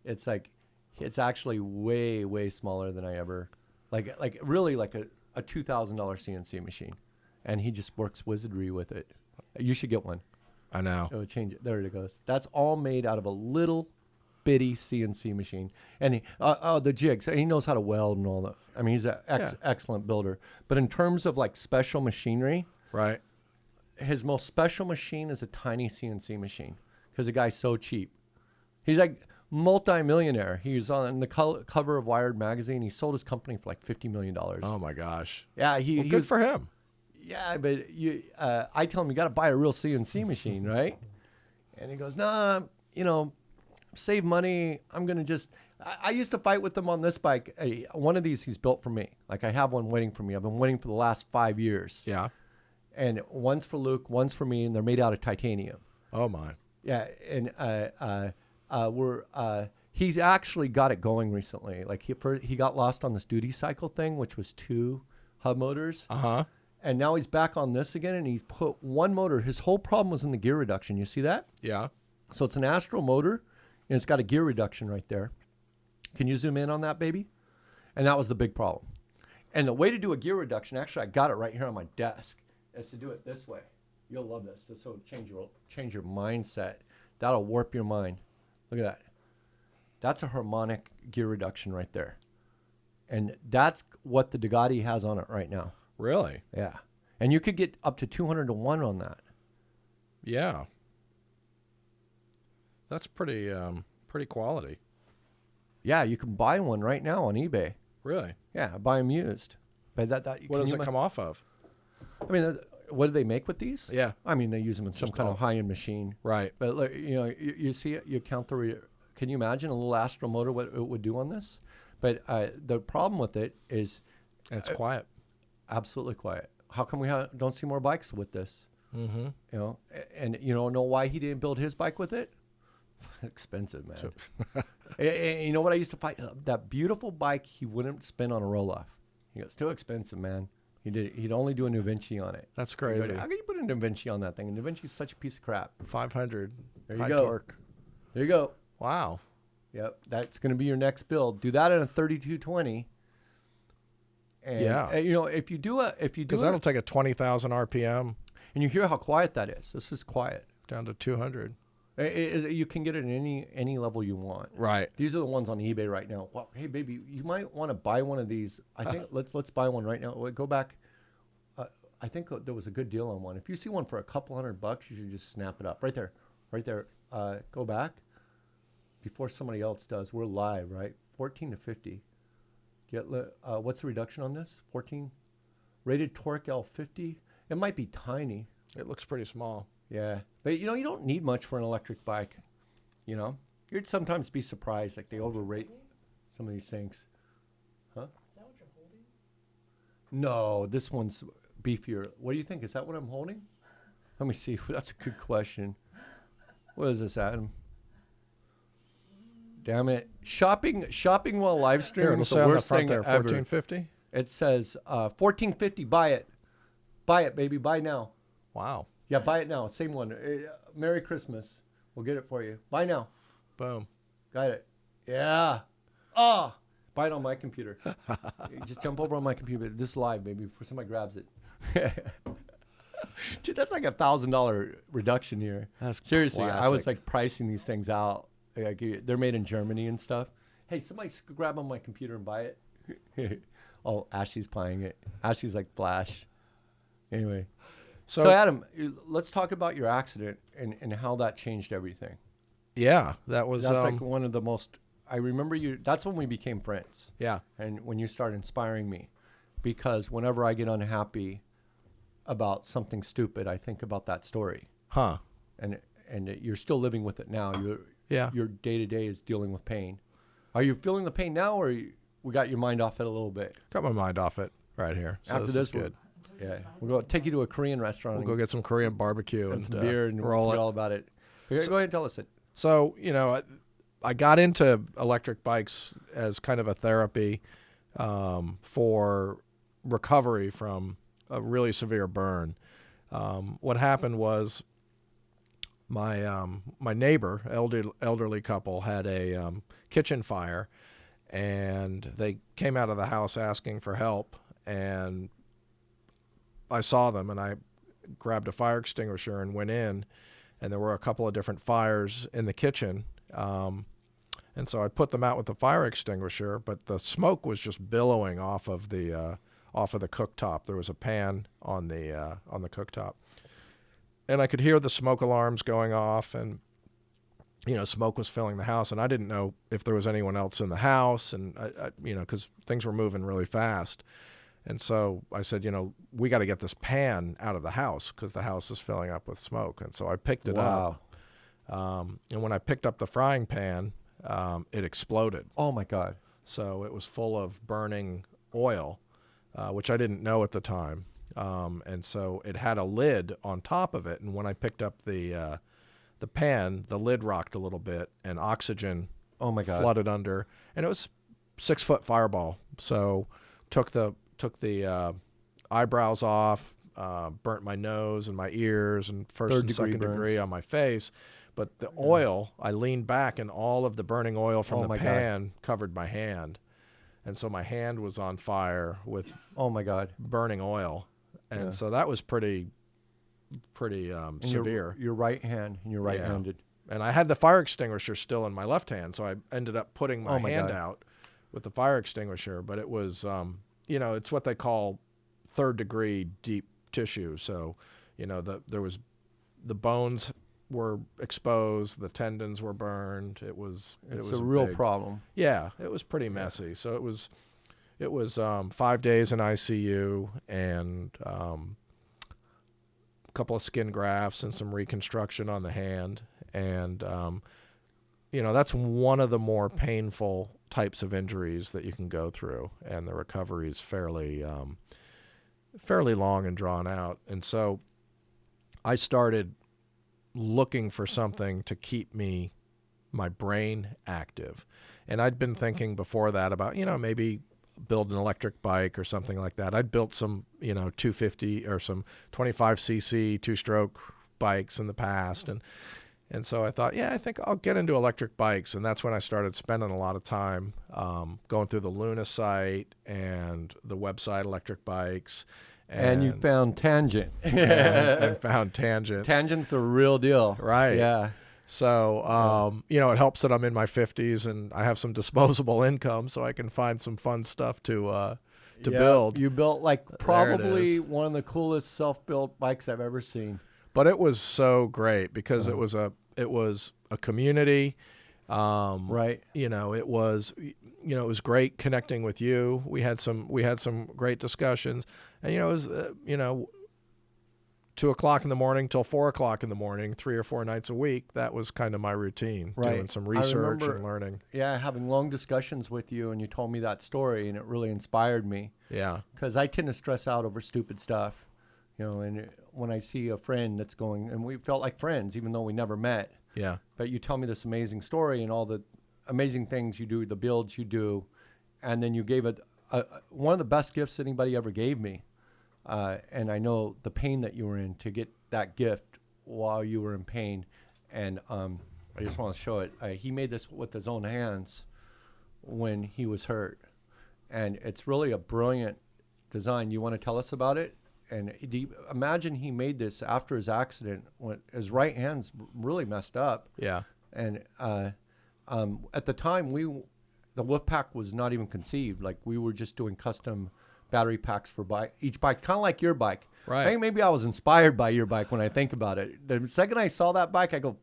it's like it's actually way, way smaller than I ever really like a $2,000 CNC machine. And he just works wizardry with it. You should get one. I know. It would change it. There it goes. That's all made out of a little bitty CNC machine. And the jigs, he knows how to weld and all that. I mean, he's an excellent builder. But in terms of like special machinery, right, his most special machine is a tiny CNC machine because the guy's so cheap. He's like multi-millionaire. He's on the cover of Wired magazine. He sold his company for like $50 million. Oh my gosh. Yeah, good for him. Yeah, but I tell him you got to buy a real CNC machine, right? And he goes, nah, save money. I'm going to just, I used to fight with him on this bike. One of these he's built for me. Like I have one waiting for me. I've been waiting for the last 5 years. Yeah. And one's for Luke, one's for me, and they're made out of titanium. Oh my. Yeah, and he's actually got it going recently. Like he got lost on this duty cycle thing, which was 2 hub motors. Uh-huh. And now he's back on this again, and he's put one motor. His whole problem was in the gear reduction. You see that? Yeah. So it's an Astro motor, and it's got a gear reduction right there. Can you zoom in on that, baby? And that was the big problem. And the way to do a gear reduction, actually, I got it right here on my desk, is to do it this way. You'll love this. This will change your mindset. That'll warp your mind. Look at that. That's a harmonic gear reduction right there. And that's what the Dogati has on it right now. Really? Yeah. And you could get up to 200 to 1 on that. Yeah. That's pretty quality. Yeah, you can buy one right now on eBay. Really? Yeah, buy them used. But what does it come off of? I mean, what do they make with these? Yeah. I mean, they use them in some kind of high-end machine. Right. But you see it, you count can you imagine a little Astro motor, what it would do on this? But the problem with it is... It's quiet. Absolutely quiet. How come we don't see more bikes with this? Mm-hmm. And you don't know why he didn't build his bike with it? Expensive, man. You know what I used to buy? That beautiful bike he wouldn't spin on a roll-off. He goes, too expensive, man. He'd only do a New Vinci on it. That's crazy. How can you put a New Vinci on that thing? A New Vinci's such a piece of crap. 500. There you high go. Torque. There you go. Wow. Yep, that's going to be your next build. Do that in a 3220. And, yeah. If you do because that'll take a 20,000 RPM. And you hear how quiet that is. This is quiet. Down to 200. You can get it in any level you want. Right. These are the ones on eBay right now. Well, hey, baby, you might want to buy one of these. I think let's buy one right now. Go back. I think there was a good deal on one. If you see one for a couple $100, you should just snap it up. Right there. Go back. Before somebody else does. We're live, right? 14 to 50. What's the reduction on this? 14. Rated torque L50. It might be tiny. It looks pretty small. Yeah. But, you don't need much for an electric bike. You'd sometimes be surprised. Like, they overrate some of these things. Huh? Is that what you're holding? No, this one's beefier. What do you think? Is that what I'm holding? Let me see. That's a good question. What is this, Adam? Damn it. Shopping while live streaming is the worst thing ever. 1450? It says 1450. Buy it. Buy it, baby. Buy now. Wow. Yeah, buy it now. Same one. Merry Christmas. We'll get it for you. Buy now. Boom. Got it. Yeah. Oh, buy it on my computer. Just jump over on my computer. This is live, baby, before somebody grabs it. Dude, that's like $1,000 reduction here. That's seriously. classic. I was like pricing these things out. They're made in Germany and stuff. Hey, somebody grab on my computer and buy it. Oh, Ashley's buying it. Ashley's like, Flash. Anyway. So Adam, let's talk about your accident and how that changed everything. Yeah, that's like one of the most. I remember you. That's when we became friends. Yeah, and when you started inspiring me, because whenever I get unhappy about something stupid, I think about that story. Huh. And you're still living with it now. Your day to day is dealing with pain. Are you feeling the pain now, or we got your mind off it a little bit? Got my mind off it right here. So After this is good. Yeah, we'll go take you to a Korean restaurant. We'll go get some Korean barbecue and some beer, and roll we'll it. all about it. Go ahead and tell us it. So I got into electric bikes as kind of a therapy for recovery from a really severe burn. What happened was my neighbor, elderly couple, had a kitchen fire, and they came out of the house asking for help, and I saw them, and I grabbed a fire extinguisher and went in, and there were a couple of different fires in the kitchen, and so I put them out with the fire extinguisher, but the smoke was just billowing off of the cooktop. There was a pan on the cooktop, and I could hear the smoke alarms going off, and smoke was filling the house, and I didn't know if there was anyone else in the house, and I because things were moving really fast. And so I said, we got to get this pan out of the house because the house is filling up with smoke. And so I picked it up. And when I picked up the frying pan, it exploded. Oh, my God. So it was full of burning oil, which I didn't know at the time. And so it had a lid on top of it. And when I picked up the pan, the lid rocked a little bit, and oxygen flooded under. And it was 6-foot fireball. So took the eyebrows off, burnt my nose and my ears, and first and second degree on my face. But the oil, I leaned back, and all of the burning oil from the pan covered my hand. And so my hand was on fire with burning oil. And so that was pretty severe. Your right hand, and you're right-handed. And I had the fire extinguisher still in my left hand, so I ended up putting my hand out with the fire extinguisher. But it was... it's what they call third-degree deep tissue. So, the bones were exposed, the tendons were burned. It was a real problem. Yeah, it was pretty messy. So it was 5 days in ICU, and a couple of skin grafts and some reconstruction on the hand. And that's one of the more painful types of injuries that you can go through, and the recovery is fairly long and drawn out. And so I started looking for something to keep me my brain active. And I'd been thinking before that about, maybe build an electric bike or something like that. I'd built some, 250 or some 25cc two-stroke bikes in the past. And so I thought, I think I'll get into electric bikes. And that's when I started spending a lot of time going through the Luna site and the website Electric Bikes. And you found Tangent. and found Tangent. Tangent's the real deal. Right. Yeah. So, it helps that I'm in my 50s and I have some disposable income so I can find some fun stuff to build. You built probably one of the coolest self-built bikes I've ever seen. But it was so great because it was a community. Right. It was great connecting with you. We had some great discussions, and it was 2 o'clock in the morning till 4 o'clock in the morning, 3 or 4 nights a week. That was kind of my routine, doing some research and learning. Yeah, having long discussions with you, and you told me that story, and it really inspired me. Yeah, because I tend to stress out over stupid stuff, and when I see a friend that's going, and we felt like friends, even though we never met. Yeah. But you tell me this amazing story and all the amazing things you do, the builds you do, and then you gave one of the best gifts anybody ever gave me. And I know the pain that you were in to get that gift while you were in pain. And I just want to show it. He made this with his own hands when he was hurt. And it's really a brilliant design. You want to tell us about it? And imagine he made this after his accident when his right hand's really messed up. Yeah. And at the time, the Wolfpack was not even conceived. Like, we were just doing custom battery packs for each bike, kind of like your bike. Right. I think maybe I was inspired by your bike when I think about it. The second I saw that bike, I go,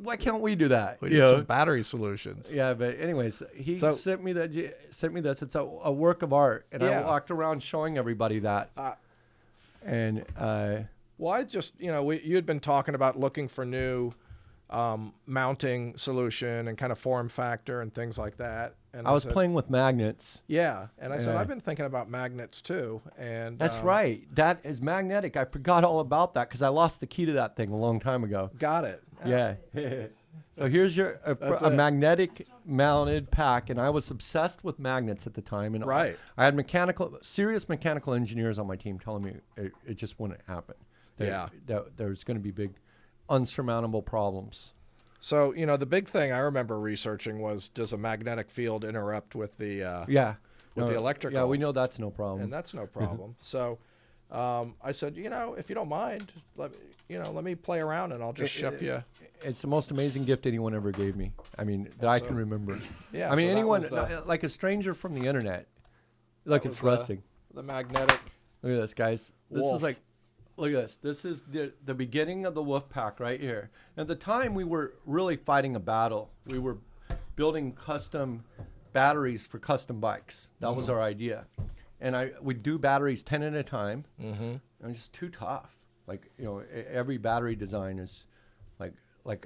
why can't we do that? We did some battery solutions. Yeah, but anyways, he sent me this. It's a work of art, and I walked around showing everybody that. And I just, you had been talking about looking for new mounting solution and kind of form factor and things like that. And I was playing with magnets. Yeah, and I said I've been thinking about magnets too. And that's right. That is magnetic. I forgot all about that because I lost the key to that thing a long time ago. Got it. Yeah. So here's your a magnetic mounted pack, and I was obsessed with magnets at the time. And I had serious mechanical engineers on my team telling me it just wouldn't happen. That there's going to be big, unsurmountable problems. So the big thing I remember researching was, does a magnetic field interrupt with the the electrical? Yeah, we know that's no problem, and that's no problem. So I said, if you don't mind, let me play around, and I'll just ship you. It's the most amazing gift anyone ever gave me. I mean, that I can remember. Yeah. I mean, anyone, like a stranger from the internet. Look, it's rusting. The magnetic. Look at this, guys. This Wolf. is like, look at this. This is the beginning of the Wolfpack right here. At the time, we were really fighting a battle. We were building custom batteries for custom bikes. That was our idea. And we'd do batteries 10 at a time. Mm-hmm. And it was just too tough. Like, every battery design is like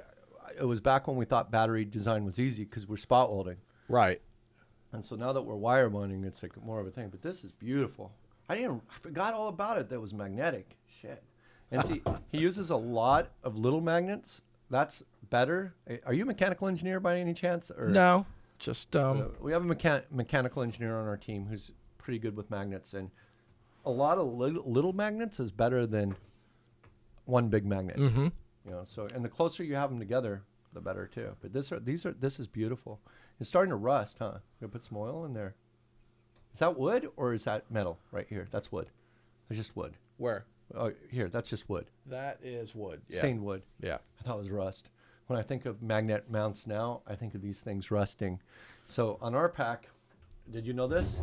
it was back when we thought battery design was easy because we're spot welding. Right. And so now that we're wire bonding, it's like more of a thing. But this is beautiful. I forgot all about it. That was magnetic. Shit. And see, he uses a lot of little magnets. That's better. Are you a mechanical engineer by any chance? Or no. Just we have a mechanical engineer on our team who's pretty good with magnets, and a lot of little magnets is better than one big magnet. Mm-hmm. So, and the closer you have them together, the better too. But this is beautiful. It's starting to rust, huh? We put some oil in there. Is that wood or is that metal right here? That's wood. It's just wood. Where? Oh, here. That's just wood. That is wood. Yeah. Stained wood. Yeah. I thought it was rust. When I think of magnet mounts now, I think of these things rusting. So on our pack, did you know this?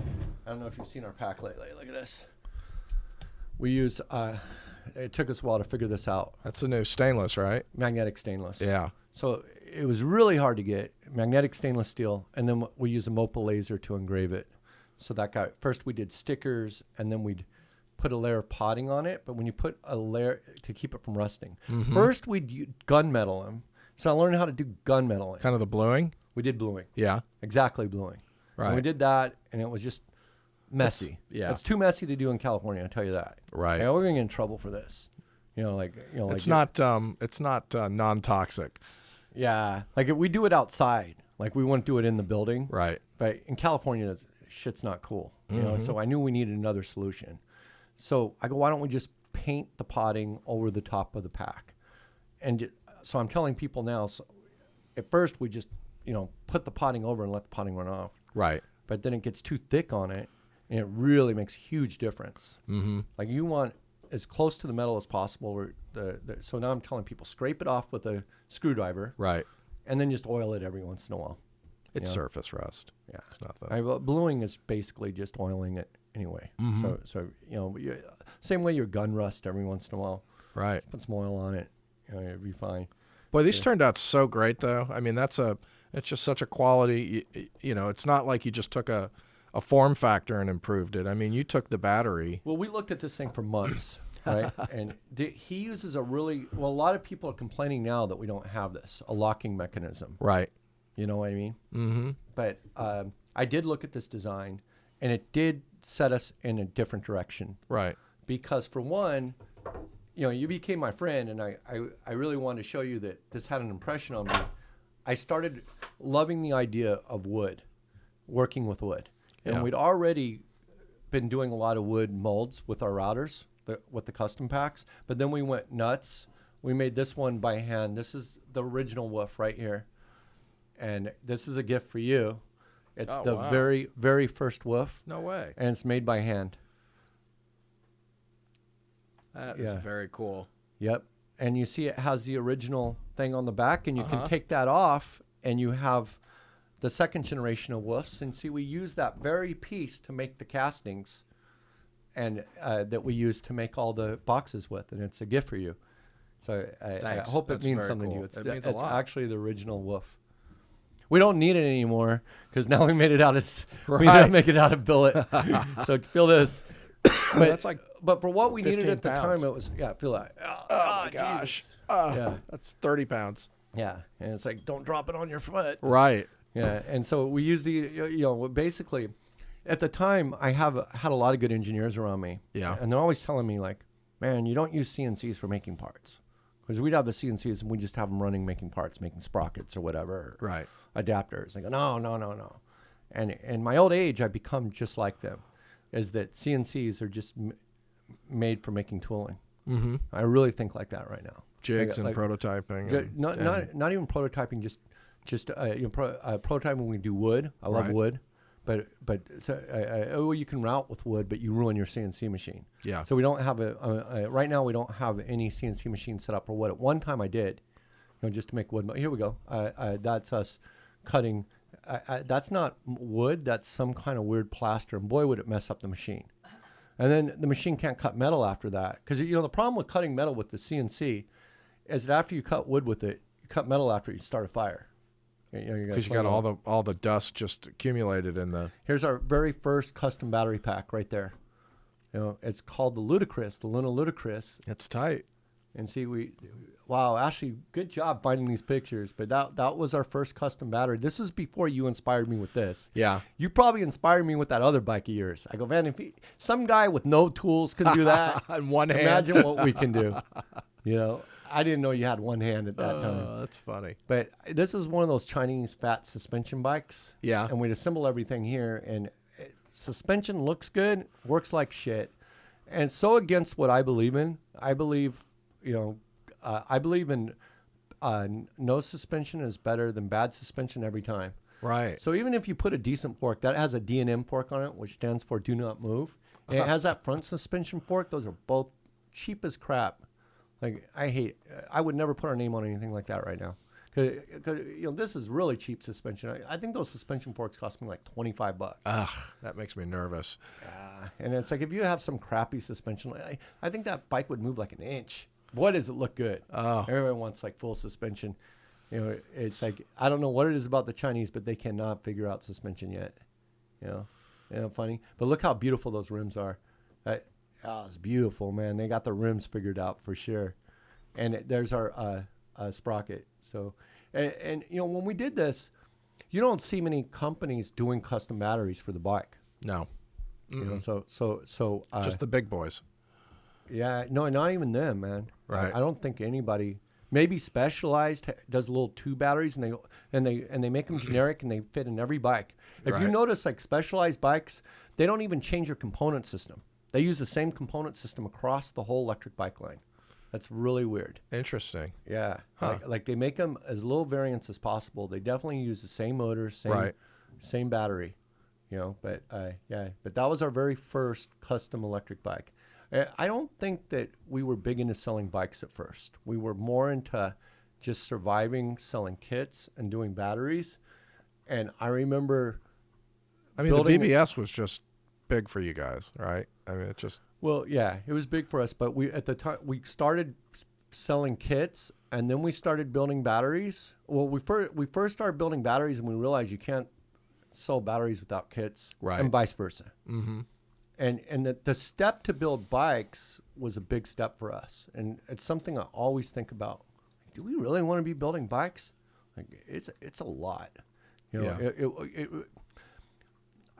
I don't know if you've seen our pack lately. Look at this. We use. It took us a while to figure this out. That's a new stainless, right? Magnetic stainless. Yeah. So it was really hard to get magnetic stainless steel, and then we use a MOPA laser to engrave it. So first we did stickers, and then we'd put a layer of potting on it. But when you put a layer to keep it from rusting, first we'd gunmetal them. So I learned how to do gunmetal. Kind of the bluing? We did bluing. Yeah. Exactly bluing. Right. And we did that, and it was just messy. It's too messy to do in California, I'll tell you that. Right. And we're going to get in trouble for this. It's not non-toxic. Yeah, like if we do it outside, like we wouldn't do it in the building. Right. But in California, shit's not cool. You know, so I knew we needed another solution. So I go, why don't we just paint the potting over the top of the pack? And so I'm telling people now, so at first we just, put the potting over and let the potting run off. Right. But then it gets too thick on it, and it really makes a huge difference. Mm-hmm. Like you want as close to the metal as possible. So now I'm telling people, scrape it off with a screwdriver. Right. And then just oil it every once in a while. It's surface rust. Yeah. It's nothing. Bluing is basically just oiling it anyway. So same way your gun rust every once in a while. Right. Put some oil on it. It'd be fine. Boy, these turned out so great, though. I mean, it's just such a quality. It's not like you just took a form factor and improved it. I mean, you took the battery. Well, we looked at this thing for months, right? And he uses a lot of people are complaining now that we don't have this, a locking mechanism. Right. You know what I mean? Mm-hmm. But I did look at this design, and it did set us in a different direction. Right. Because for one, you became my friend, and I really wanted to show you that this had an impression on me. I started loving the idea of wood, working with wood. And we'd already been doing a lot of wood molds with our routers, with the custom packs. But then we went nuts. We made this one by hand. This is the original woof right here. And this is a gift for you. It's very, very first woof. No way. And it's made by hand. That is very cool. Yep. And you see it has the original thing on the back, and you can take that off, and you have the second generation of woofs. And see, we use that very piece to make the castings, and that we use to make all the boxes with, and it's a gift for you. So I hope it means something to you. It means a lot. It's actually the original woof. We don't need it anymore because now we made it out of we don't make it out of billet. So feel this. That's like, but for what we needed at the pounds. time, it was feel that. Oh my gosh. That's 30 pounds. Yeah, and it's like, don't drop it on your foot. Right. Yeah, and so we use basically, at the time I had a lot of good engineers around me. Yeah. And they're always telling me like, man, you don't use CNCs for making parts. Because we'd have the CNCs and we just have them running, making parts, making sprockets or whatever. Right. Adapters. I go, no. And in my old age, I've become just like them, is that CNCs are just made for making tooling. Mm-hmm. I really think like that right now. Jigs and prototyping. Not even prototyping, just prototyping when we do wood. I love wood. But you can route with wood, but you ruin your CNC machine. Yeah. So we don't have right now we don't have any CNC machine set up for wood. At one time I did, just to make wood. Here we go. That's us cutting. That's not wood. That's some kind of weird plaster. And boy, would it mess up the machine. And then the machine can't cut metal after that. Because, the problem with cutting metal with the CNC is that after you cut wood with it, you cut metal after you start a fire. Because you got all the dust just accumulated in the. Here's our very first custom battery pack right there. It's called the Luna Ludicrous. It's tight. And see, wow, Ashley, good job finding these pictures. But that was our first custom battery. This was before you inspired me with this. Yeah. You probably inspired me with that other bike of yours. I go, man, if some guy with no tools can do that, in one hand, imagine what we can do. I didn't know you had one hand at that time. That's funny. But this is one of those Chinese fat suspension bikes. Yeah. And we'd assemble everything here, and suspension looks good, works like shit. And so against what I believe in, I believe in no suspension is better than bad suspension every time. Right. So even if you put a decent fork, that has a D&M fork on it, which stands for do not move. And it has that front suspension fork. Those are both cheap as crap. Like, I would never put our name on anything like that right now. Because this is really cheap suspension. I think those suspension forks cost me like $25. Ugh, that makes me nervous. And it's like, if you have some crappy suspension, I think that bike would move like an inch. Boy, does it look good. Oh. Everyone wants like full suspension. It's like, I don't know what it is about the Chinese, but they cannot figure out suspension yet. Funny. But look how beautiful those rims are. It's beautiful, man. They got the rims figured out for sure. And there's our sprocket. So, and when we did this, you don't see many companies doing custom batteries for the bike. No. So just the big boys. Yeah, no, not even them, man. Right. I don't think anybody Maybe Specialized does little 2 batteries, and they make them generic and they fit in every bike. If you notice, like Specialized bikes, they don't even change their component system. They use the same component system across the whole electric bike line. That's really weird. Interesting. Yeah. Huh. Like they make them as low variance as possible. They definitely use the same motor, same battery, but but that was our very first custom electric bike. I don't think that we were big into selling bikes at first. We were more into just surviving, selling kits and doing batteries. And I remember the BBS was just big for you guys, right? I mean, it just... Well, yeah, it was big for us, but at the time we started selling kits, and then we started building batteries. Well, we first started building batteries, and we realized you can't sell batteries without kits, right, and vice versa. Mm-hmm. And the step to build bikes was a big step for us, and it's something I always think about. Like, do we really want to be building bikes? Like, it's a lot,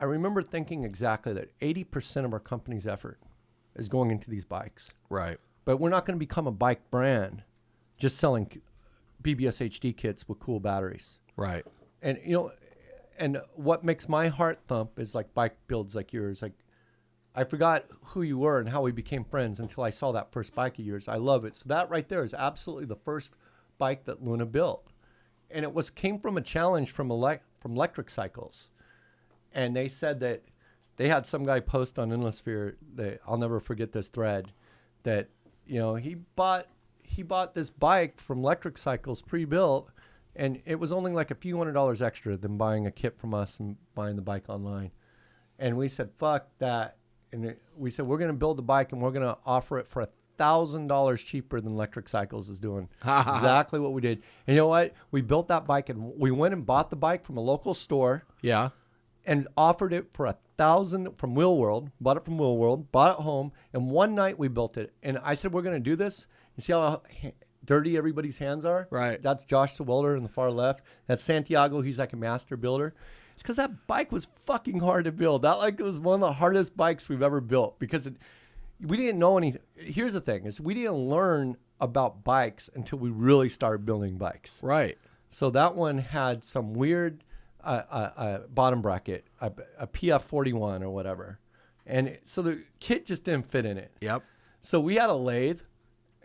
I remember thinking exactly that 80% of our company's effort is going into these bikes. Right. But we're not going to become a bike brand just selling BBS HD kits with cool batteries. Right. And, and what makes my heart thump is like bike builds like yours. Like, I forgot who you were and how we became friends until I saw that first bike of yours. I love it. So that right there is absolutely the first bike that Luna built. And it came from a challenge from electric cycles. And they said that they had some guy post on Innosphere that I'll never forget this thread that, he bought this bike from Electric Cycles pre-built, and it was only like a few $100s extra than buying a kit from us and buying the bike online. And we said, fuck that. And we said, we're going to build the bike and we're going to offer it for $1,000 cheaper than Electric Cycles is doing. Exactly what we did. And you know what? We built that bike and we went and bought the bike from a local store. Yeah. And offered it for $1,000 from Wheel World, bought it from Wheel World, bought it home, and one night we built it. And I said, we're going to do this. You see how dirty everybody's hands are? Right. That's Josh the welder in the far left. That's Santiago. He's like a master builder. It's because that bike was fucking hard to build. It was one of the hardest bikes we've ever built because we didn't know any. Here's the thing is we didn't learn about bikes until we really started building bikes. Right. So that one had some weird bottom bracket, a PF41 or whatever. And so the kit just didn't fit in it. Yep. So we had a lathe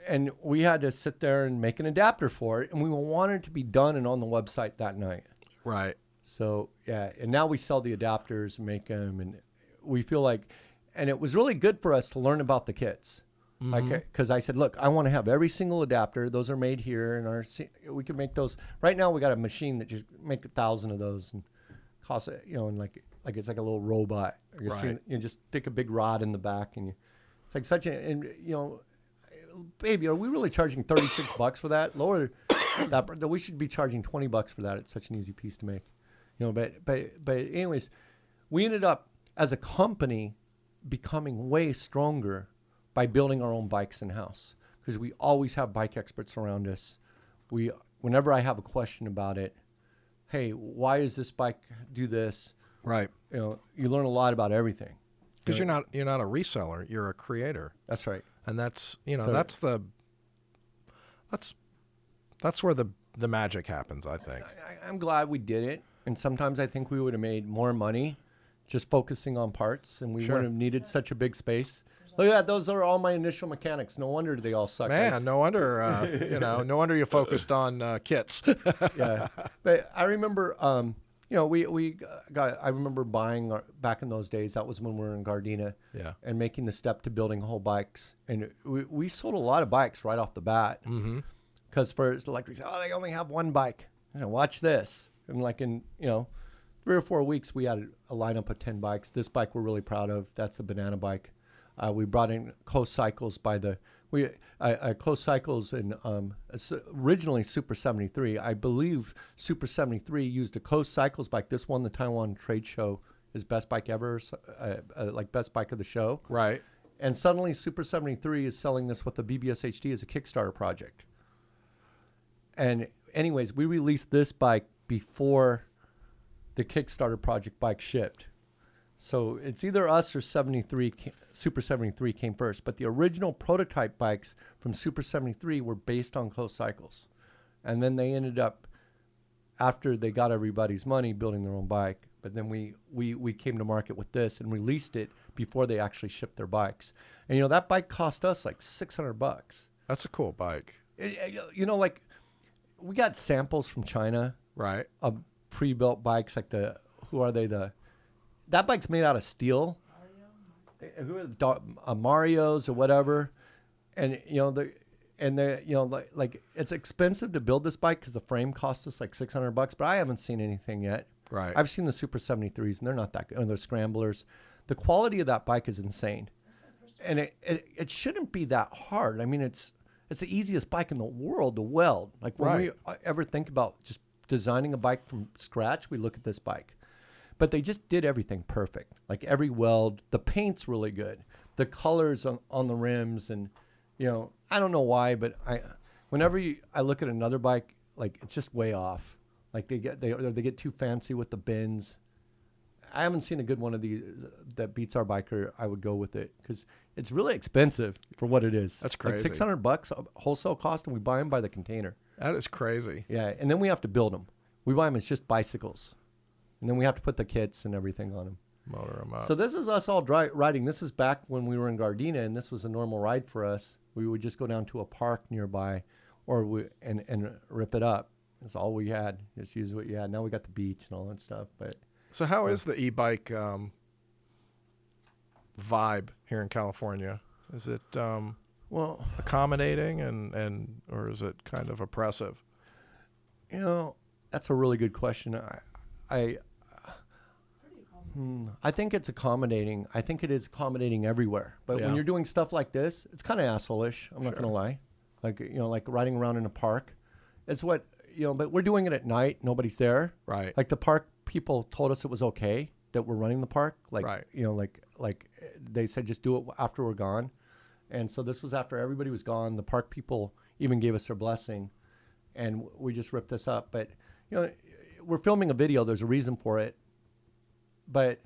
and we had to sit there and make an adapter for it. And we wanted it to be done and on the website that night. Right. So, yeah. And now we sell the adapters and make them. And we feel like, and it was really good for us to learn about the kits. Mm-hmm. Like, because I said, look, I want to have every single adapter. Those are made here, and we can make those. Right now, we got a machine that just make 1,000 of those and cost and like it's like a little robot. Right. You just stick a big rod in the back, and it's like such a, and baby, are we really charging $36 for that? Lower that, we should be charging $20 for that. It's such an easy piece to make, But anyways, we ended up as a company becoming way stronger by building our own bikes in-house because we always have bike experts around us. Whenever I have a question about it, hey, why does this bike do this? Right. You learn a lot about everything. Because you're not a reseller, you're a creator. That's right. And that's that's where the magic happens, I think. I'm glad we did it. And sometimes I think we would have made more money just focusing on parts, and we wouldn't have needed such a big space. Look at that. Those are all my initial mechanics. No wonder they all suck. Man, no wonder, no wonder you focused on kits. Yeah. But I remember, I remember buying back in those days. That was when we were in Gardena. Yeah. And making the step to building whole bikes. And we sold a lot of bikes right off the bat. Mm-hmm. Because for electrics, they only have one bike. Watch this. And like in, 3 or 4 weeks, we had a lineup of 10 bikes. This bike we're really proud of. That's the banana bike. We brought in Coast Cycles Coast Cycles and originally Super 73. I believe Super 73 used a Coast Cycles bike. This won the Taiwan trade show as best bike ever, like best bike of the show. Right. And suddenly Super 73 is selling this with the BBS HD as a Kickstarter project. And anyways, we released this bike before the Kickstarter project bike shipped. So it's either us or 73 Super 73 came first. But the original prototype bikes from Super 73 were based on closed cycles. And then they ended up, after they got everybody's money, building their own bike. But then we came to market with this and released it before they actually shipped their bikes. And, that bike cost us like $600. That's a cool bike. Like we got samples from China. Right. Of pre-built bikes like that bike's made out of steel. Who are the Marios or whatever. And, like it's expensive to build this bike because the frame costs us like $600, but I haven't seen anything yet. Right. I've seen the Super 73s and they're not that good. And they're scramblers. The quality of that bike is insane. And it shouldn't be that hard. I mean, it's the easiest bike in the world to weld. Like when we ever think about just designing a bike from scratch, we look at this bike. But they just did everything perfect. Like every weld, the paint's really good. The colors on the rims and, I don't know why, but whenever I look at another bike, like it's just way off. Like they get too fancy with the bins. I haven't seen a good one of these that beats our bike, or I would go with it because it's really expensive for what it is. That's crazy. Like $600 wholesale cost, and we buy them by the container. That is crazy. Yeah, and then we have to build them. We buy them as just bicycles, and then we have to put the kits and everything on them. Motor them up. So this is us all riding. This is back when we were in Gardena, and this was a normal ride for us. We would just go down to a park nearby, and rip it up. That's all we had. Just use what you had. Now we got the beach and all that stuff, but. So how is the e-bike vibe here in California? Is it accommodating and or is it kind of oppressive? That's a really good question. I think it's accommodating. I think it is accommodating everywhere. But when you're doing stuff like this, it's kind of asshole-ish. I'm not going to lie. Like, like riding around in a park. It's what, but we're doing it at night. Nobody's there. Right. Like the park people told us it was okay that we're running the park. Like, like they said, just do it after we're gone. And so this was after everybody was gone. The park people even gave us their blessing and we just ripped this up. But, we're filming a video. There's a reason for it. But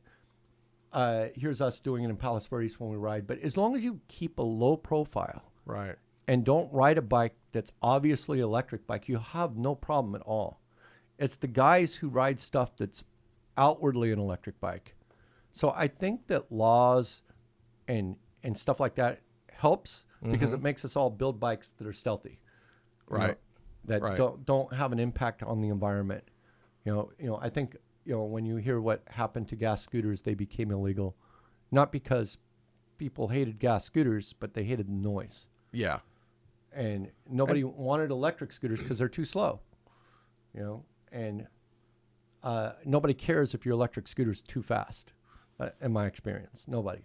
here's us doing it in Palos Verdes when we ride. But as long as you keep a low profile. Right. And don't ride a bike that's obviously electric bike, you have no problem at all. It's the guys who ride stuff that's outwardly an electric bike. So I think that laws and stuff like that helps because it makes us all build bikes that are stealthy. Right. That don't have an impact on the environment. I think, when you hear what happened to gas scooters, they became illegal. Not because people hated gas scooters, but they hated the noise. Yeah. And nobody wanted electric scooters because they're too slow. And nobody cares if your electric scooter's too fast, in my experience. Nobody,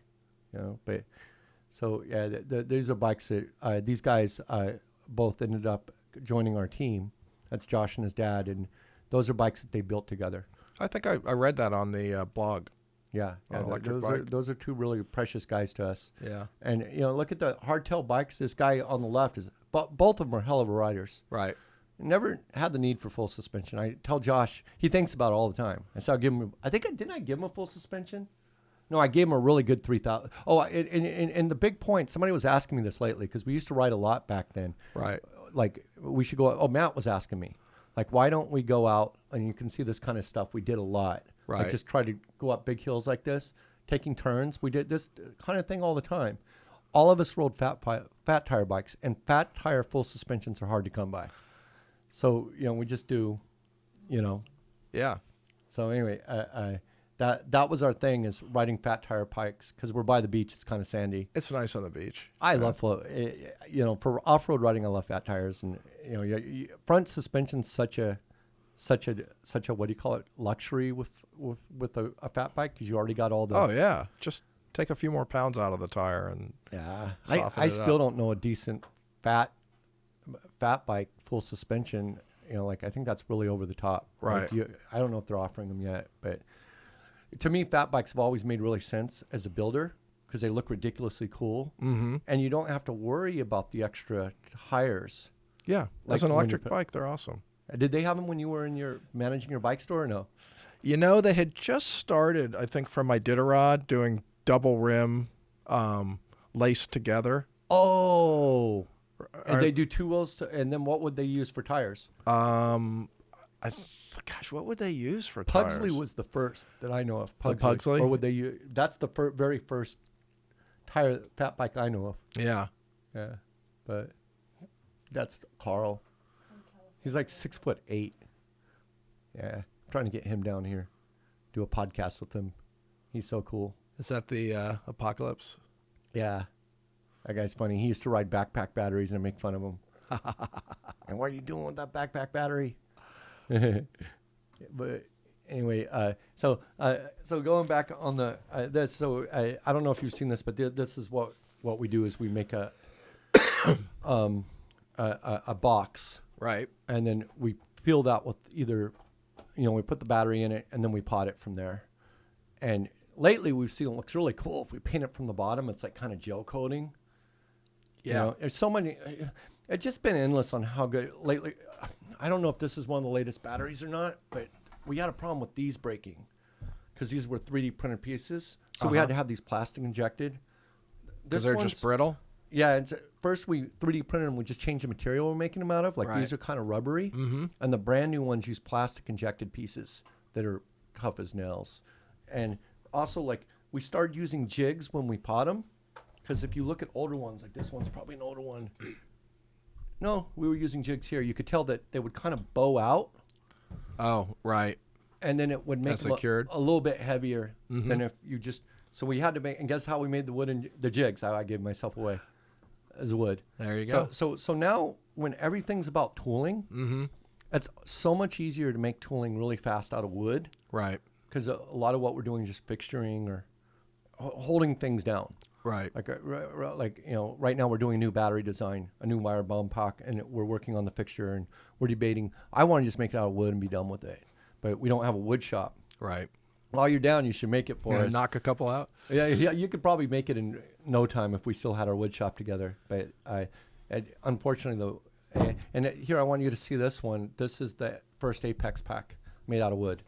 But so yeah, these are bikes that these guys both ended up joining our team. That's Josh and his dad, and those are bikes that they built together. I think I read that on the blog. Yeah, those are two really precious guys to us. Yeah, and look at the hardtail bikes. This guy on the left is, both of them are hell of a riders. Right. Never had the need for full suspension. I tell Josh, he thinks about it all the time. I said, I'll give him. Didn't I give him a full suspension? No, I gave him a really good 3,000. Oh, and the big point. Somebody was asking me this lately because we used to ride a lot back then. Right. Like we should go. Oh, Matt was asking me, like, why don't we go out and you can see this kind of stuff. We did a lot. Right. Like just try to go up big hills like this, taking turns. We did this kind of thing all the time. All of us rode fat tire bikes, and fat tire full suspensions are hard to come by. So, we just do, Yeah. So anyway, that was our thing, is riding fat tire bikes because we're by the beach. It's kind of sandy. It's nice on the beach. I love, for off-road riding, I love fat tires. And, front suspension's such a, what do you call it, luxury with a fat bike because you already got all the. Oh, yeah. Just take a few more pounds out of the tire and I still don't know a decent fat bike full suspension. I think that's really over the top. Right. I don't know if they're offering them yet, but to me, fat bikes have always made really sense as a builder because they look ridiculously cool, and you don't have to worry about the extra tires. Yeah, Like as an when electric bike, they're awesome. Did they have them when you were managing your bike store or no? They had just started, I think, from my Iditarod doing double rim laced together. Oh. And they do 2 wheels, and then what would they use for tires? Gosh, what would they use for Pugsley tires? was the first that I know of. Pugsley? Or would they use? That's the very first fat bike I know of. Yeah. Yeah, but that's Karl. He's like 6'8". Yeah, I'm trying to get him down here, do a podcast with him. He's so cool. Is that the Apocalypse? Yeah, that guy's funny. He used to ride backpack batteries and I make fun of him. And what are you doing with that backpack battery? But anyway, so going back on the this. So I don't know if you've seen this, but this is what we do is we make a box, Right. and then we fill that with either, we put the battery in it and then we pot it from there. And lately we've seen it looks really cool if we paint it from the bottom. It's like kind of gel coating. Yeah. There's so many. It's just been endless on how good lately. I don't know if this is one of the latest batteries or not, but we had a problem with these breaking because these were 3D printed pieces. So we had to have these plastic injected. Because they're just brittle? Yeah. First we 3D printed them. We just changed the material we're making them out of. Like Right. these are kind of rubbery. Mm-hmm. And the brand new ones use plastic injected pieces that are tough as nails. And also, like, we started using jigs when we pot them. Because if you look at older ones, like this one's probably an older one. No, we were using jigs here. You could tell that they would kind of bow out. Oh, right. And then it would make As them they cured? a little bit heavier than if you just... So we had to make... And guess how we made the wood and the jigs? I gave myself away as wood. There you go. So now when everything's about tooling, it's so much easier to make tooling really fast out of wood. Right. Because a lot of what we're doing is just fixturing or holding things down. Right. Like right now we're doing a new battery design, a new wire bomb pack, and we're working on the fixture, and we're debating. I want to just make it out of wood and be done with it, but we don't have a wood shop. Right. While you're down, you should make it for us. Knock a couple out? Yeah, you could probably make it in no time if we still had our wood shop together. But unfortunately, though, here I want you to see this one. This is the first Apex pack made out of wood.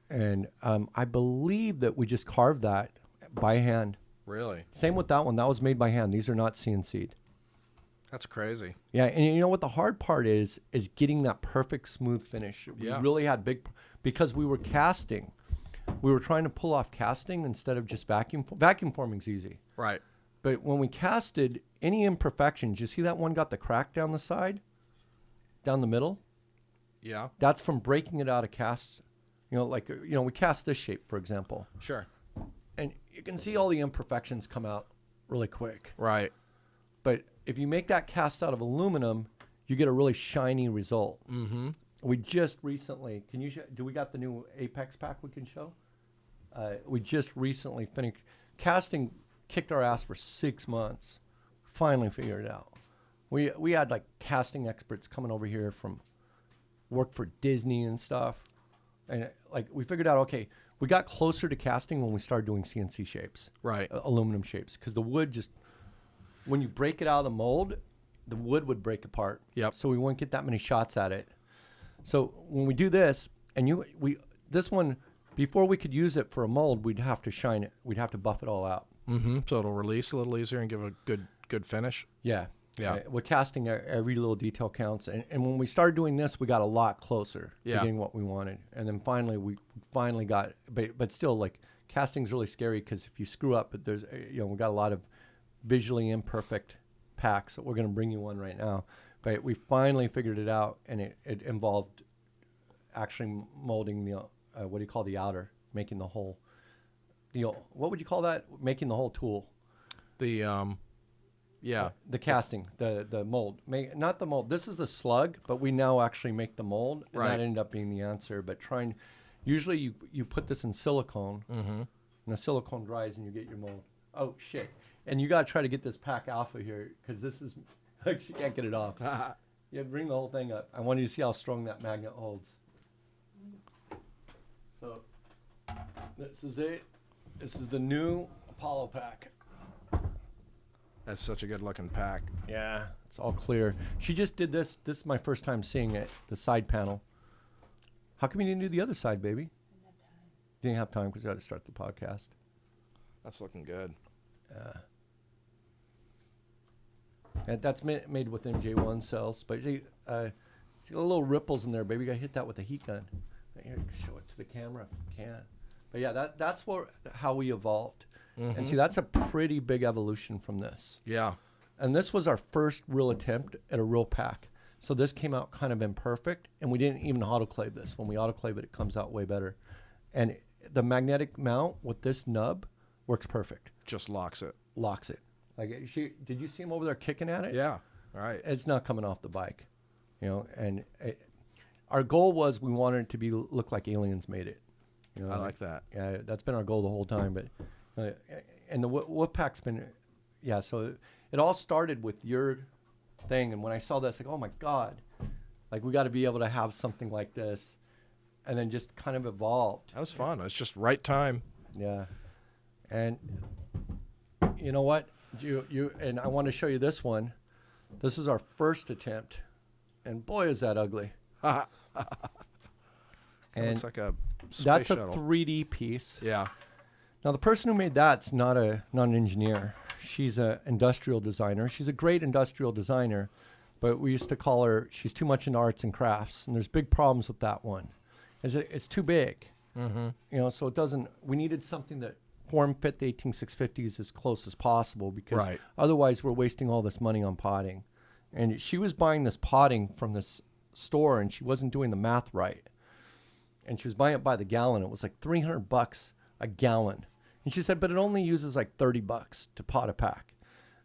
And I believe that we just carved that by hand. Really? Same with that one. That was made by hand. These are not CNC'd. That's crazy. Yeah, and you know what the hard part is getting that perfect smooth finish. We really had because we were casting. We were trying to pull off casting instead of just vacuum. Vacuum forming's easy. Right. But when we casted, any imperfections, you see that one got the crack down the side? Down the middle? Yeah. That's from breaking it out of cast. We cast this shape, for example. Sure. And you can see all the imperfections come out really quick. Right. But if you make that cast out of aluminum, you get a really shiny result. Mm-hmm. We just recently, do we got the new Apex pack we can show? We just recently finished. Casting kicked our ass for 6 months. Finally figured it out. We had like casting experts coming over here from work for Disney and stuff. And we figured out, okay, we got closer to casting when we started doing CNC shapes. Right. Aluminum shapes. Because the wood just, when you break it out of the mold, the wood would break apart. Yep. So we wouldn't get that many shots at it. So when we do this, and this one, before we could use it for a mold, we'd have to shine it. We'd have to buff it all out. Mm-hmm. So it'll release a little easier and give a good finish. Yeah. Yeah. We're casting every little detail counts. And when we started doing this, we got a lot closer to getting what we wanted. And then finally, we got, but still, like, casting's really scary because if you screw up, but there's, we got a lot of visually imperfect packs. So we're going to bring you one right now. But we finally figured it out, and it involved actually molding the, what do you call the outer, making the whole, what would you call that? Making the whole tool. The casting, the mold. Not the mold. This is the slug, but we now actually make the mold, and that ended up being the answer. But usually you put this in silicone, and the silicone dries, and you get your mold. Oh, shit. And you got to try to get this pack off of here, because this is, she can't get it off. Yeah, bring the whole thing up. I want you to see how strong that magnet holds. So, this is it. This is the new Apollo pack. That's such a good looking pack. Yeah, it's all clear. She just did this. This is my first time seeing it, the side panel. How come you didn't do the other side, baby? You didn't have time because you had to start the podcast. That's looking good. And that's made with MJ1 cells, but see little ripples in there, baby. You gotta hit that with a heat gun. Here, show it to the camera if you can. But yeah, that's how we evolved. And see, that's a pretty big evolution from this. Yeah. And this was our first real attempt at a real pack. So this came out kind of imperfect, and we didn't even autoclave this. When we autoclave it, it comes out way better. And the magnetic mount with this nub works perfect. Just locks it. Locks it. Like, did you see him over there kicking at it? Yeah. All right. It's not coming off the bike, you know. And our goal was we wanted it to look like aliens made it. You know, I like that. Yeah, that's been our goal the whole time. But and the wolf pack's been, yeah. So it all started with your thing, and when I saw this, like, oh my God, like we got to be able to have something like this, and then just kind of evolved. That was fun. It's just right time. Yeah, and you know what? You and I want to show you this one. This is our first attempt, and boy, is that ugly. And looks like a space shuttle. A 3D piece. Yeah. Now the person who made that's not an engineer. She's an industrial designer. She's a great industrial designer, but we used to call her. She's too much into arts and crafts, and there's big problems with that one. It's too big. You know, so it doesn't. We needed something that form fit the 18650s as close as possible, because otherwise we're wasting all this money on potting. And she was buying this potting from this store, and she wasn't doing the math right. And she was buying it by the gallon. It was like $300 a gallon. And she said, but it only uses like $30 to pot a pack.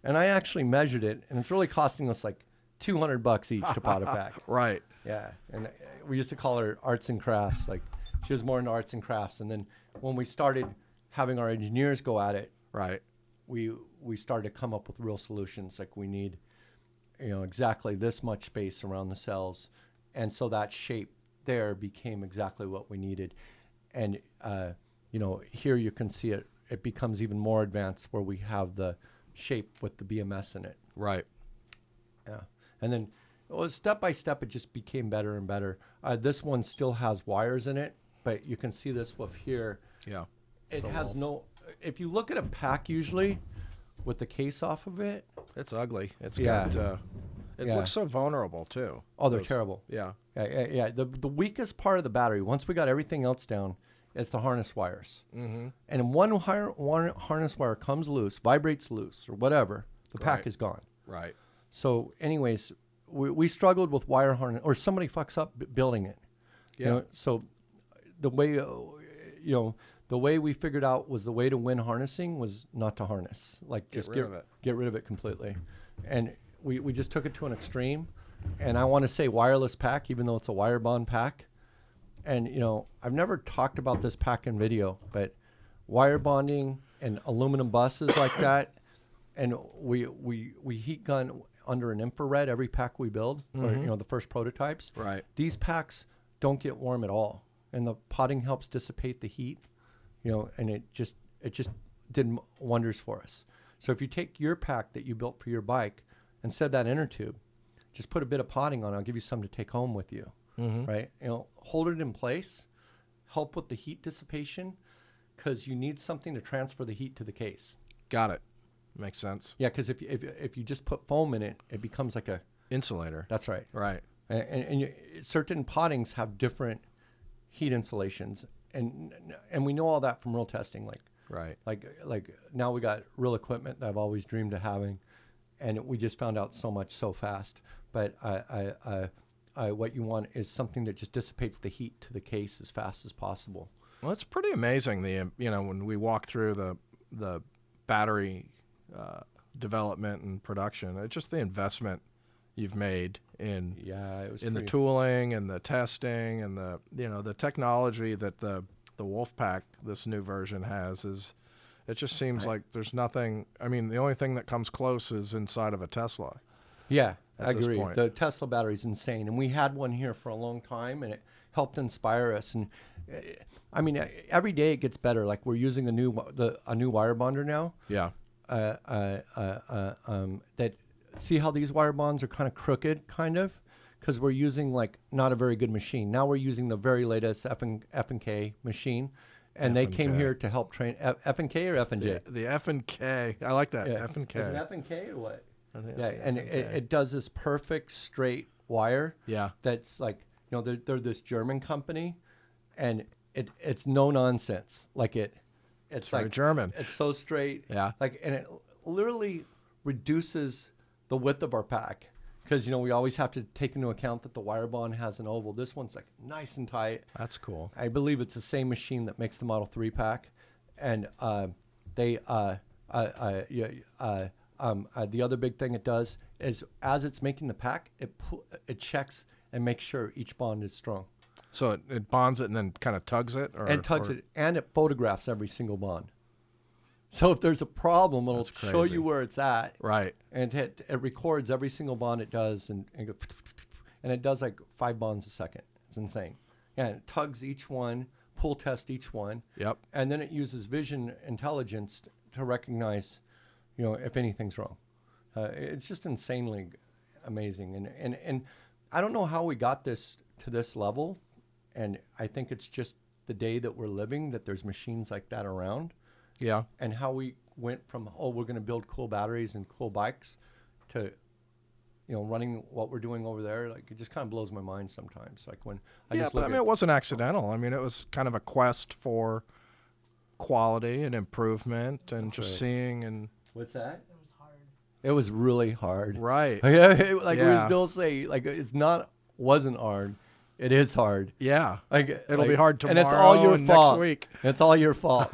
And I actually measured it, and it's really costing us like $200 each to pot a pack. Right. Yeah. And we used to call her arts and crafts. Like, she was more into arts and crafts. And then when we started having our engineers go at it, right, we started to come up with real solutions. Like, we need, you know, exactly this much space around the cells, and so that shape there became exactly what we needed. And you know, here you can see it becomes even more advanced, where we have the shape with the BMS in it. Right. Yeah. And then step by step it just became better and better. This one still has wires in it, but you can see this wolf here. Yeah. It has no, if you look at a pack usually with the case off of it, it's ugly. It's got, it looks so vulnerable too. Oh, they're terrible. Yeah. Yeah. The weakest part of the battery, once we got everything else down, is the harness wires. And one harness wire comes loose, vibrates loose, or whatever, the pack is gone. Right. So anyways, we struggled with wire harness, or somebody fucks up building it. Yeah. You know, so the way, the way we figured out was the way to win harnessing was not to harness. Like, just get rid of it completely. And we just took it to an extreme. And I want to say wireless pack, even though it's a wire bond pack. And, you know, I've never talked about this pack in video, but wire bonding and aluminum buses like that, and we heat gun under an infrared every pack we build, or, you know, the first prototypes. Right. These packs don't get warm at all, and the potting helps dissipate the heat, you know, and it just did wonders for us. So if you take your pack that you built for your bike and set that inner tube, just put a bit of potting on it. I'll give you some to take home with you. Right? You know, hold it in place, help with the heat dissipation, because you need something to transfer the heat to the case. Got it. Makes sense. Yeah, because if you just put foam in it, it becomes like a insulator. That's right. Right. And certain pottings have different heat insulations, and we know all that from real testing. Like, right. Like now we got real equipment that I've always dreamed of having, and we just found out so much so fast. But what you want is something that just dissipates the heat to the case as fast as possible. Well, it's pretty amazing. When we walk through the battery development and production, it's just the investment you've made in the tooling and the testing and the technology that the Wolfpack, this new version, has. It just seems like there's nothing. I mean, the only thing that comes close is inside of a Tesla. Yeah, I agree. The Tesla battery is insane, and we had one here for a long time, and it helped inspire us. And I mean, every day it gets better. Like, we're using a new wire bonder now. Yeah. See how these wire bonds are kind of crooked, because we're using like not a very good machine. Now we're using the very latest F&K machine, and they came here to help train F and K or F and J. The F and K. I like that. Yeah. F and K. Is it F and K or what? I think Yeah, and it does this perfect straight wire. Yeah. That's like, you know, they're this German company, and it's no nonsense. Like it's like very German. It's so straight. Yeah. Like, and it literally reduces the width of our pack, because, you know, we always have to take into account that the wire bond has an oval. This one's like nice and tight. That's cool. I believe it's the same machine that makes the Model 3 pack, and the other big thing it does is, as it's making the pack, it checks and makes sure each bond is strong. So it bonds it and then kind of tugs it? It, and it photographs every single bond. So if there's a problem, it'll show you where it's at. Right. And it records every single bond it does, and it does like 5 bonds a second. It's insane. Yeah, it tugs each one, pull test each one. Yep. And then it uses vision intelligence to recognize, you know, if anything's wrong. It's just insanely amazing. And I don't know how we got this to this level. And I think it's just the day that we're living, that there's machines like that around. Yeah. And how we went from, we're going to build cool batteries and cool bikes, to, you know, running what we're doing over there. Like, it just kind of blows my mind sometimes. Like, when I just look I mean, it wasn't accidental. I mean, it was kind of a quest for quality and improvement, and just seeing and. What's that? It was hard. It was really hard. Right. Like we still say, like, wasn't hard. It is hard. Yeah. Like, it'll be hard tomorrow, and it's all your fault. Next week. It's all your fault.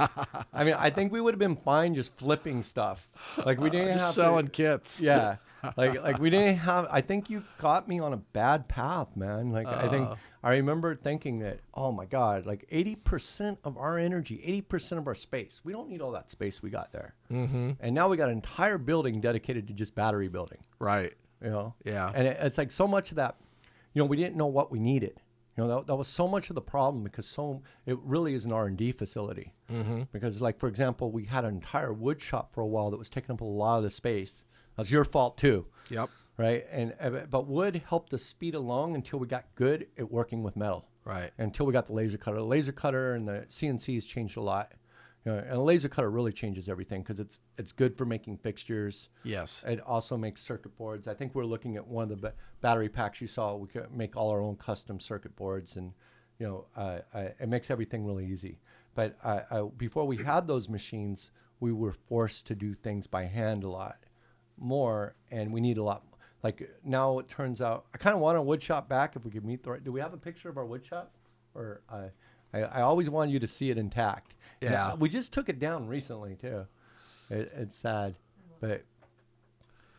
I mean, I think we would have been fine just flipping stuff. Like, we didn't just have selling kits. Yeah. Like we didn't have. I think you got me on a bad path, man. Like, I remember thinking that, oh my God, like 80% of our energy, 80% of our space, we don't need all that space we got there. Mm-hmm. And now we got an entire building dedicated to just battery building. Right. You know. Yeah. And it's like so much of that. You know, we didn't know what we needed. You know, that was so much of the problem, because it really is an R&D facility. Mm-hmm. Because, like, for example, we had an entire wood shop for a while that was taking up a lot of the space. That was your fault too. Yep. Right. But wood helped us speed along until we got good at working with metal. Right. Until we got the laser cutter. The laser cutter and the CNCs changed a lot. You know, and a laser cutter really changes everything, because it's good for making fixtures. Yes. It also makes circuit boards. I think we're looking at one of the battery packs you saw. We could make all our own custom circuit boards, and, you know, it makes everything really easy. But before we had those machines, we were forced to do things by hand a lot more, and we need a lot. Like, now it turns out, I kind of want a wood shop back if we could meet the right. Do we have a picture of our wood shop? Or I always wanted you to see it intact. Yeah. We just took it down recently too. It's sad, but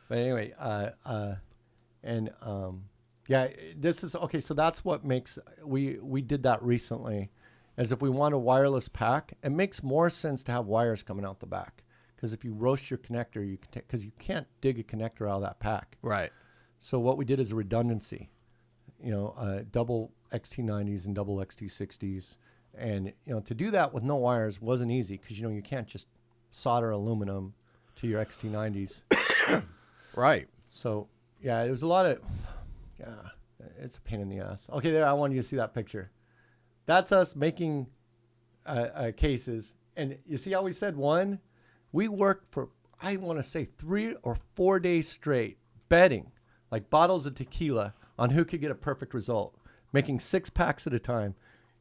anyway, yeah, this is okay. So that's what makes we did that recently. As if we want a wireless pack, it makes more sense to have wires coming out the back, because if you roast your connector, you can because you can't dig a connector out of that pack. Right. So what we did is a redundancy. You know, double XT90s and double XT60s. And, you know, to do that with no wires wasn't easy, because, you know, you can't just solder aluminum to your XT90s. Right. So, yeah, there was a lot of, it's a pain in the ass. Okay, there, I wanted you to see that picture. That's us making cases. And you see how we said one? We worked for, I want to say, 3 or 4 days straight, betting, like bottles of tequila, on who could get a perfect result, making 6 packs at a time.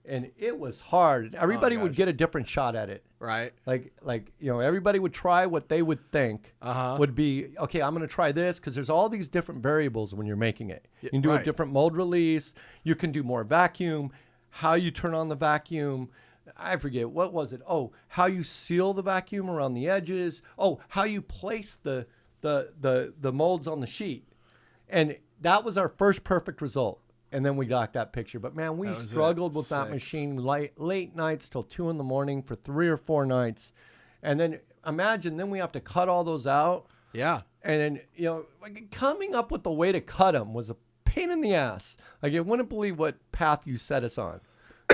And it was hard. Everybody would get a different shot at it. Right. Like you know, everybody would try what they would think would be, okay, I'm going to try this, because there's all these different variables when you're making it. You can do a different mold release. You can do more vacuum. How you turn on the vacuum. I forget, what was it? Oh, how you seal the vacuum around the edges. Oh, how you place the molds on the sheet. And that was our first perfect result. And then we got that picture. But, man, we struggled with that machine late nights till 2 a.m. for 3 or 4 nights. And then imagine, then we have to cut all those out. Yeah. And then, you know, like, coming up with a way to cut them was a pain in the ass. Like, you wouldn't believe what path you set us on.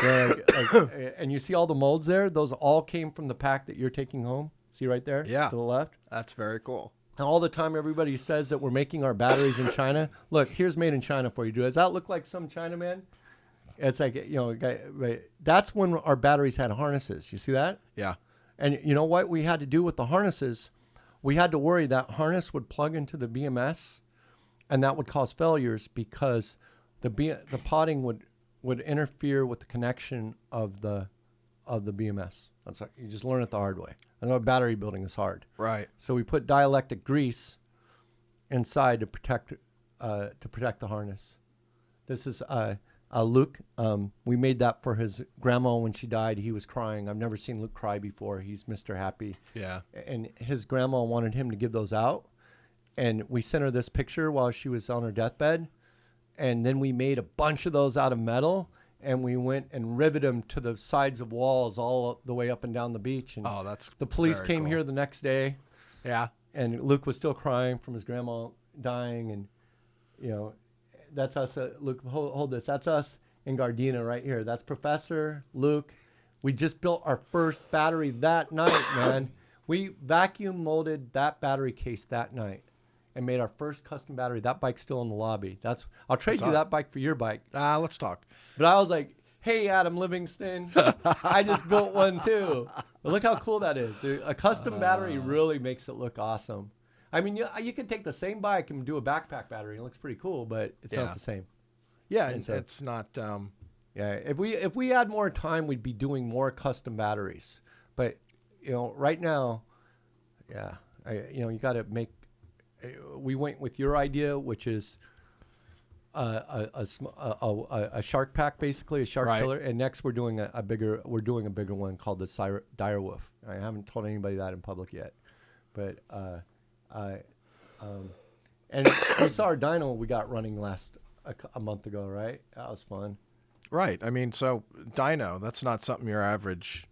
And you see all the molds there? Those all came from the pack that you're taking home. See right there? Yeah. To the left? That's very cool. And all the time everybody says that we're making our batteries in China. Look, here's made in China for you. Does that look like some Chinaman? It's like, that's when our batteries had harnesses. You see that? Yeah. And you know what we had to do with the harnesses? We had to worry that harness would plug into the BMS, and that would cause failures because the potting would interfere with the connection of the BMS. That's like, you just learn it the hard way. I know battery building is hard. Right. So we put dielectric grease inside to protect the harness. This is Luke. We made that for his grandma when she died. He was crying. I've never seen Luke cry before. He's Mr. Happy. Yeah. And his grandma wanted him to give those out. And we sent her this picture while she was on her deathbed. And then we made a bunch of those out of metal. And we went and riveted them to the sides of walls all the way up and down the beach. And that's the police very came cool. here the next day. Yeah. And Luke was still crying from his grandma dying. And, that's us. Luke, hold this. That's us in Gardena right here. That's Professor, Luke. We just built our first battery that night, man. We vacuum molded that battery case that night and made our first custom battery. That bike's still in the lobby. I'll trade you that bike for your bike. Let's talk. But I was like, hey, Adam Livingston, I just built one too. But look how cool that is. A custom battery really makes it look awesome. I mean, you can take the same bike and do a backpack battery. It looks pretty cool, but it's not the same. Yeah, And so- it's not. Yeah, if we had more time, we'd be doing more custom batteries. But right now, you got to make. We went with your idea, which is a shark pack, basically a shark Right. killer. And next, we're doing a bigger one called the Direwolf. I haven't told anybody that in public yet, but and we saw our dyno we got running a month ago, right? That was fun. Right. I mean, so dyno, that's not something your average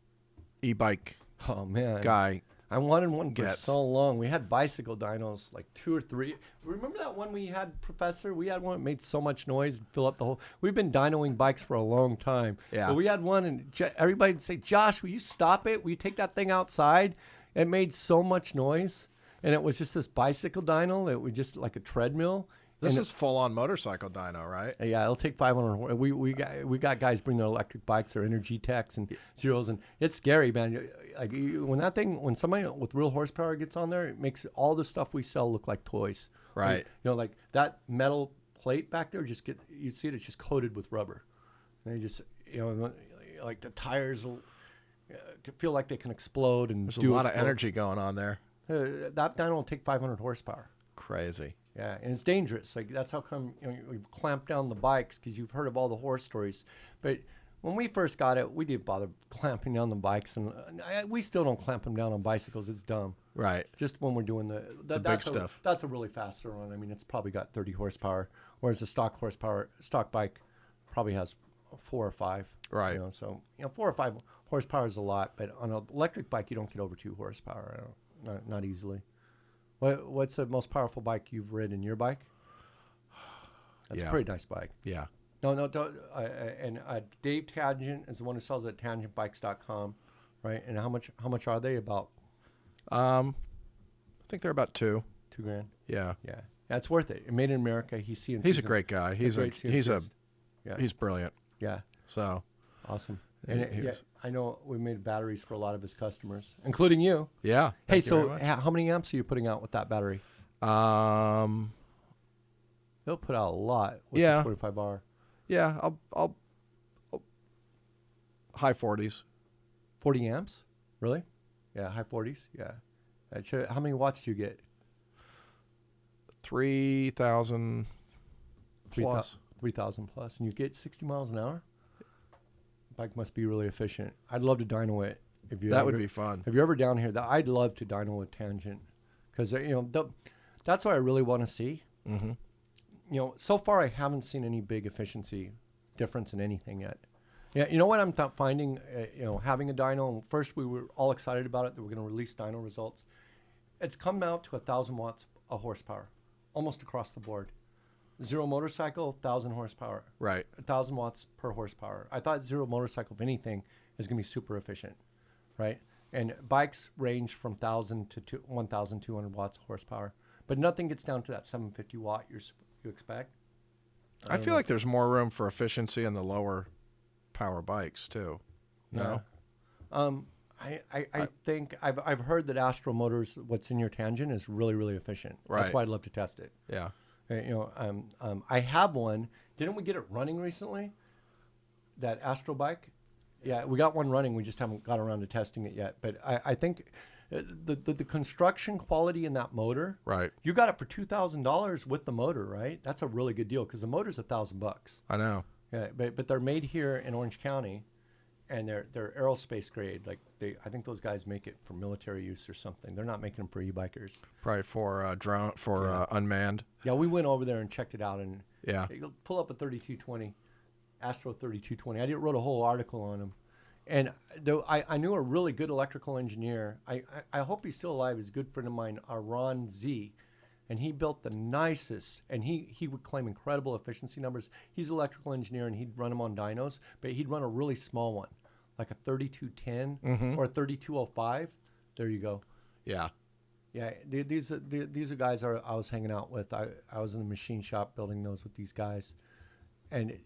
e-bike Oh man, guy. I wanted one for Gets. so long. We had bicycle dynos, like 2 or 3. Remember that one we had, Professor? We had one that made so much noise, fill up the whole. We've been dynoing bikes for a long time. Yeah. But we had one, and everybody would say, "Josh, will you stop it? Will you take that thing outside?" It made so much noise, and it was just this bicycle dyno. It was just like a treadmill. This And is full-on motorcycle dyno, right? Yeah, it'll take 500. We got guys bring their electric bikes, their Energy Techs and Zeros, and it's scary, man. Like when somebody with real horsepower gets on there, it makes all the stuff we sell look like toys. Right. Like, like that metal plate back there, you see it's just coated with rubber. And they just like the tires will feel like they can explode and There's a lot of energy going on there. That dyno will take 500 horsepower. Crazy. Yeah, and it's dangerous. Like that's how come we clamp down the bikes, because you've heard of all the horror stories. But when we first got it, we didn't bother clamping down the bikes, and we still don't clamp them down on bicycles. It's dumb. Right. Just when we're doing the big stuff. That's a really fast Sur-Ron. I mean, it's probably got 30 horsepower, whereas the stock bike probably has 4 or 5. Right. So 4 or 5 horsepower is a lot, but on an electric bike, you don't get over 2 horsepower. Not easily. What's the most powerful bike you've ridden? Your bike? That's a pretty nice bike. Yeah. No, don't. And Dave Tangent is the one who sells it at tangentbikes.com, right? And how much are they? About? I think they're about $2,000. $2,000. Yeah. Yeah, that's worth it. Made in America. He's a great guy. He's brilliant. Yeah. So Awesome. And And I know we made batteries for a lot of his customers, including you. yeah. Hey, Thank you very so much. how many amps are you putting out with that battery? They'll put out a lot with Yeah. the 25R. Yeah, I'll high 40s. 40 amps? Really? Yeah, high 40s? Yeah. How many watts do you get? 3,000 plus. 3,000 plus. And you get 60 miles an hour? Bike must be really efficient. I'd love to dyno it. That would be fun. If you're ever down here, I'd love to dyno a Tangent. Because, that's what I really want to see. Mm-hmm. So far I haven't seen any big efficiency difference in anything yet. Yeah, you know what I'm finding, having a dyno, first we were all excited about it, that we're going to release dyno results. It's come out to 1,000 watts of horsepower, almost across the board. Zero motorcycle, 1,000 horsepower. Right. 1,000 watts per horsepower. I thought zero motorcycle, if anything, is going to be super efficient, right? And bikes range from 1,000 to 1,200 watts of horsepower. But nothing gets down to that 750 watt you expect. I feel like there's more room for efficiency in the lower horsepower bikes too. Yeah. No. I think I've heard that Astro Motors, what's in your tangent, is really, really efficient. Right. That's why I'd love to test it. Yeah. I have one. Didn't we get it running recently? That Astro bike? Yeah, we got one running. We just haven't got around to testing it yet. But I think the construction quality in that motor. Right. You got it for $2,000 with the motor, right? That's a really good deal because the motor's $1,000. I know. Yeah, but they're made here in Orange County, and they're aerospace grade. Like I think those guys make it for military use or something. They're not making them for e-bikers. Probably for drone unmanned. Yeah, we went over there and checked it out, and Yeah. you'll pull up a 3220, Astro 3220. I wrote a whole article on him, and though I knew a really good electrical engineer. I hope he's still alive. He's a good friend of mine, Ron Z. And he built the nicest, and he would claim incredible efficiency numbers. He's an electrical engineer, and he'd run them on dynos, but he'd run a really small one, like a 3210 or a 3205. There you go. Yeah. Yeah, these are guys I was hanging out with. I was in the machine shop building those with these guys. And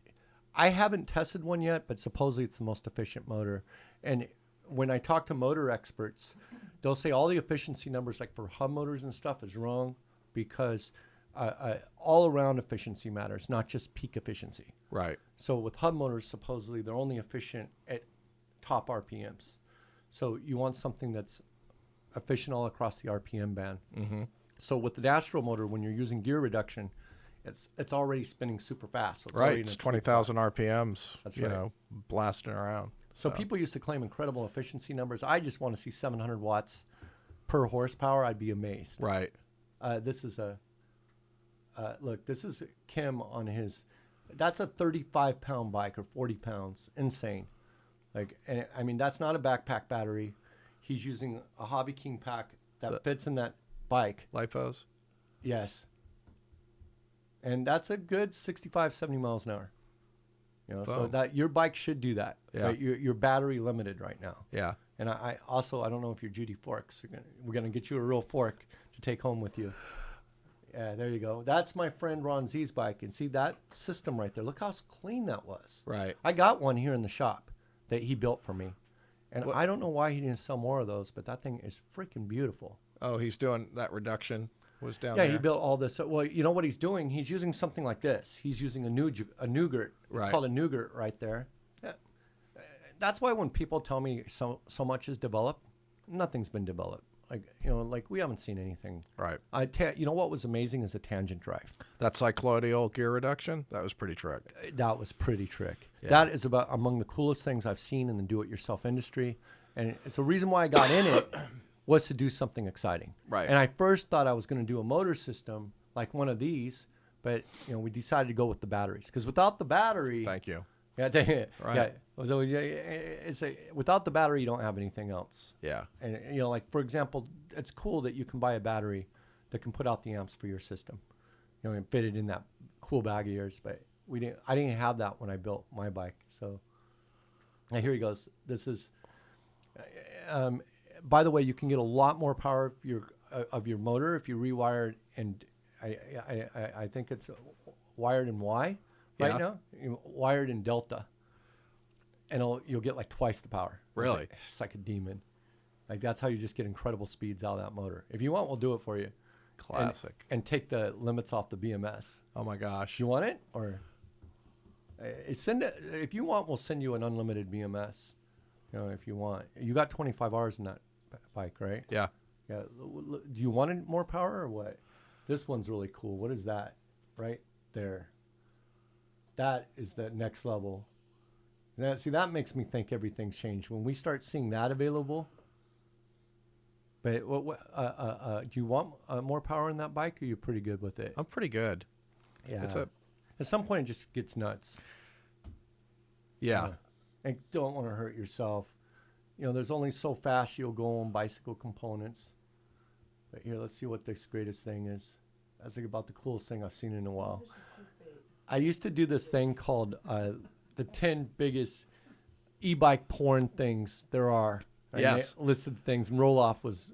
I haven't tested one yet, but supposedly it's the most efficient motor. And when I talk to motor experts, they'll say all the efficiency numbers, like for hub motors and stuff, is wrong. Because all-around efficiency matters, not just peak efficiency. Right. So with hub motors, supposedly they're only efficient at top RPMs. So you want something that's efficient all across the RPM band. Mm-hmm. So with the Astro motor, when you're using gear reduction, it's already spinning super fast. So it's Right. It's 20,000 RPMs. That's you right. know, blasting around. So people used to claim incredible efficiency numbers. I just want to see 700 watts per horsepower. I'd be amazed. Right. This is look, this is Kim on his, that's a 35-pound bike or 40 pounds. Insane. Like, and, I mean, that's not a backpack battery. He's using a Hobby King pack that fits in that bike. Lipos? Yes. And that's a good 65, 70 miles an hour. You know, so Boom. that your bike should do that. Yeah. Right? You're battery limited right now. Yeah. And I also, I don't know if your Judy forks. We're gonna get you a real fork to take home with you. Yeah, there you go. That's my friend Ron Z's bike. And see that system right there. Look how clean that was. Right. I got one here in the shop that he built for me. And What- I don't know why he didn't sell more of those, but that thing is freaking beautiful. Oh, he's doing that reduction was down Yeah, there. he built all this. Well, you know what he's doing? He's using something like this. He's using a nougat. It's Right. called a nougat right there. Yeah. That's why when people tell me so much is developed, nothing's been developed. Like, you know, like we haven't seen anything. Right. You know what was amazing is the tangent drive. That cycloidal gear reduction, that was pretty trick. That was pretty trick. Yeah. That is about among the coolest things I've seen in the do-it-yourself industry. And it's the reason why I got in it was to do something exciting. Right. And I first thought I was going to do a motor system like one of these, but you know, we decided to go with the batteries because without the battery, Thank you. yeah, Right. So, without the battery, you don't have anything else. Yeah. And you know, like for example, it's cool that you can buy a battery that can put out the amps for your system, you know, and fit it in that cool bag of yours. But I didn't have that when I built my bike. So, now here he goes. This is. By the way, you can get a lot more power of your motor if you rewire it, and I think it's wired in Y right Yeah. now, wired in Delta, and you'll get like twice the power. Really? It's like a demon. Like that's how you just get incredible speeds out of that motor. If you want, we'll do it for you. Classic. And take the limits off the BMS. Oh my gosh. You want it or send it? If you want, we'll send you an unlimited BMS. You know, if you want, you got 25 hours in that bike, right? Yeah. Yeah. Do you want more power or what? This one's really cool. What is that? Right there. That is the next level. That makes me think everything's changed when we start seeing that available. But do you want more power in that bike, or are you pretty good with it? I'm pretty good. Yeah. It's At some point, it just gets nuts. yeah. And don't want to hurt yourself. You know, there's only so fast you'll go on bicycle components. But here, let's see what this greatest thing is. That's like about the coolest thing I've seen in a while. I used to do this thing called the 10 biggest e-bike porn things there are. Right? Yes. And I listed things, and roll-off was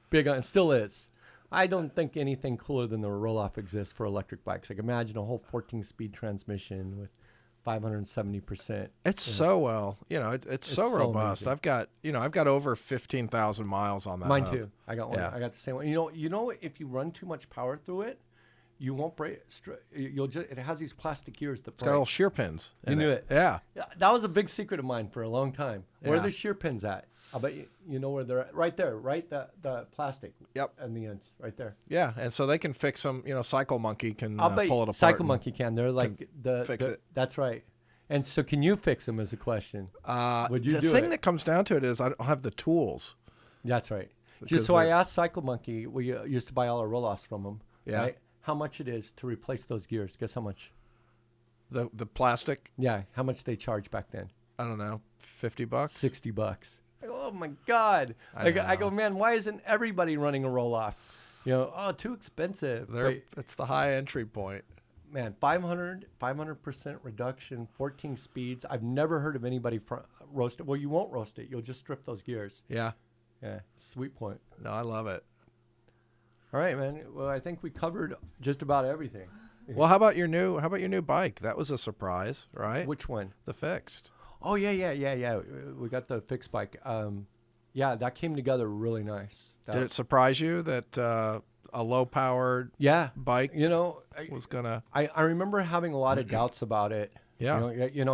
big on, still is. I don't think anything cooler than the roll-off exists for electric bikes. Like imagine a whole 14-speed transmission with 570%. It's so well, it's so robust. amazing. I've got over 15,000 miles on that. Mine hub. too. I got one. Yeah. I got the same one. You know, if you run too much power through it, you won't break. You'll just. It has these plastic gears that It's got little shear pins. You knew it. Yeah. Yeah, that was a big secret of mine for a long time. Where Yeah. are the shear pins at? I bet you know where they're at. Right there, right? The plastic. Yep. And the ends, right there. Yeah, and so they can fix them. Cycle Monkey can I'll bet pull it apart. Cycle and Monkey can. They're like fix it. That's right. And so, can you fix them? Is the question. Would you the do thing it? that comes down to it is I don't have the tools. That's right. Because So I asked Cycle Monkey. We used to buy all our roll-offs from them. Yeah. Right? How much it is to replace those gears? Guess how much? The plastic, Yeah. How much they charge back then? I don't know, $50. $60. I go, oh my God. I go, man, why isn't everybody running a roll-off? Too expensive. But, It's the high entry point. man, 500% reduction, 14 speeds. I've never heard of anybody roast it. Well, you won't roast it. You'll just strip those gears. Yeah. Yeah, sweet point. No, I love it. All right, man. Well, I think we covered just about everything. Well, how about your new bike? That was a surprise, right? Which one? The fixed. Oh, yeah. We got the fixed bike. Yeah, that came together really nice. Did it surprise you that a low-powered bike was gonna? I remember having a lot of doubts about it. Yeah.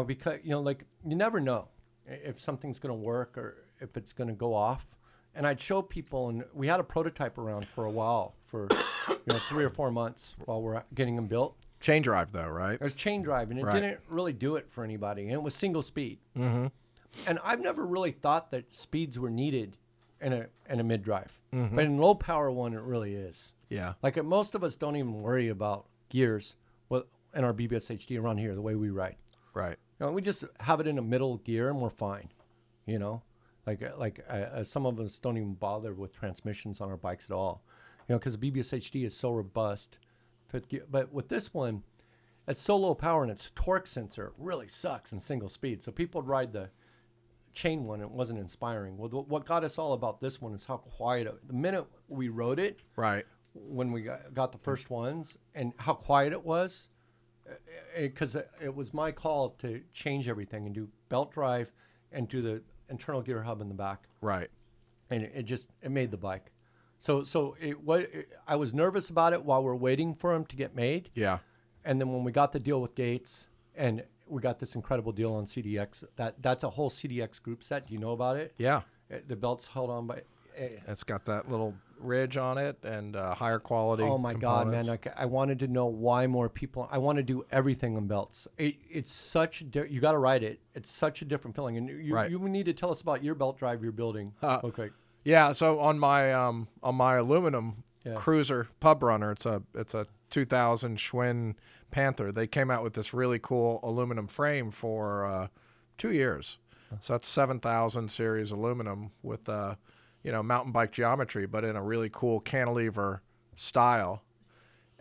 Because like you never know if something's gonna work or if it's gonna go off. And I'd show people, and we had a prototype around for a while, for 3 or 4 months while we're getting them built. Chain drive though, right? It was chain drive, and it Right. didn't really do it for anybody, and it was single speed. Mm-hmm. And I've never really thought that speeds were needed in a mid drive, Mm-hmm. but in low power one, it really is. Yeah. Like most of us don't even worry about gears in our BBS HD around here, the way we ride. Right. We just have it in a middle gear and we're fine. Some of us don't even bother with transmissions on our bikes at all. Because the BBS HD is so robust. But with this one, it's so low power and its torque sensor really sucks in single speed. So people would ride the chain one. It wasn't inspiring. Well, what got us all about this one is how quiet the minute we rode it, Right. when we got the first ones, and how quiet it was, because it was my call to change everything and do belt drive and do the internal gear hub in the back, Right. and it made the bike. So I was nervous about it while we're waiting for them to get made, Yeah. and then when we got the deal with Gates and we got this incredible deal on CDX, that's a whole CDX group set. Do you know about it? Yeah. The belt's held on by. It's got that little ridge on it and higher quality. Oh my God, man! components. I wanted to know why more people. I want to do everything on belts. It's such. You got to ride it. It's such a different feeling. And Right. you need to tell us about your belt drive you're building. Okay. Yeah. So on my aluminum cruiser pub runner, it's a 2000 Schwinn Panther. They came out with this really cool aluminum frame for 2 years. So that's 7000 series aluminum with mountain bike geometry, but in a really cool cantilever style.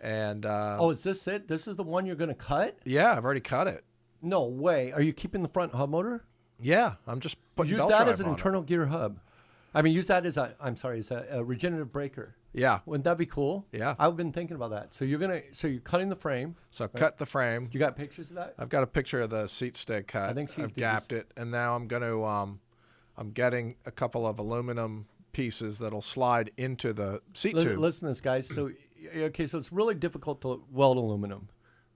And Is this it? This is the one you're going to cut? yeah, I've already cut it. No way. Are you keeping the front hub motor? Yeah, I'm just putting Use belt that drive as an on it. internal gear hub. I mean, use that as a regenerative breaker. Yeah, Wouldn't that be cool? Yeah. I've been thinking about that. So you're cutting the frame. so cut the frame. You got pictures of that? I've got a picture of the seat stay cut. I think she's I've gapped it, and now I'm going to I'm getting a couple of aluminum pieces that'll slide into the seat tube. Listen to this, guys. So it's really difficult to weld aluminum,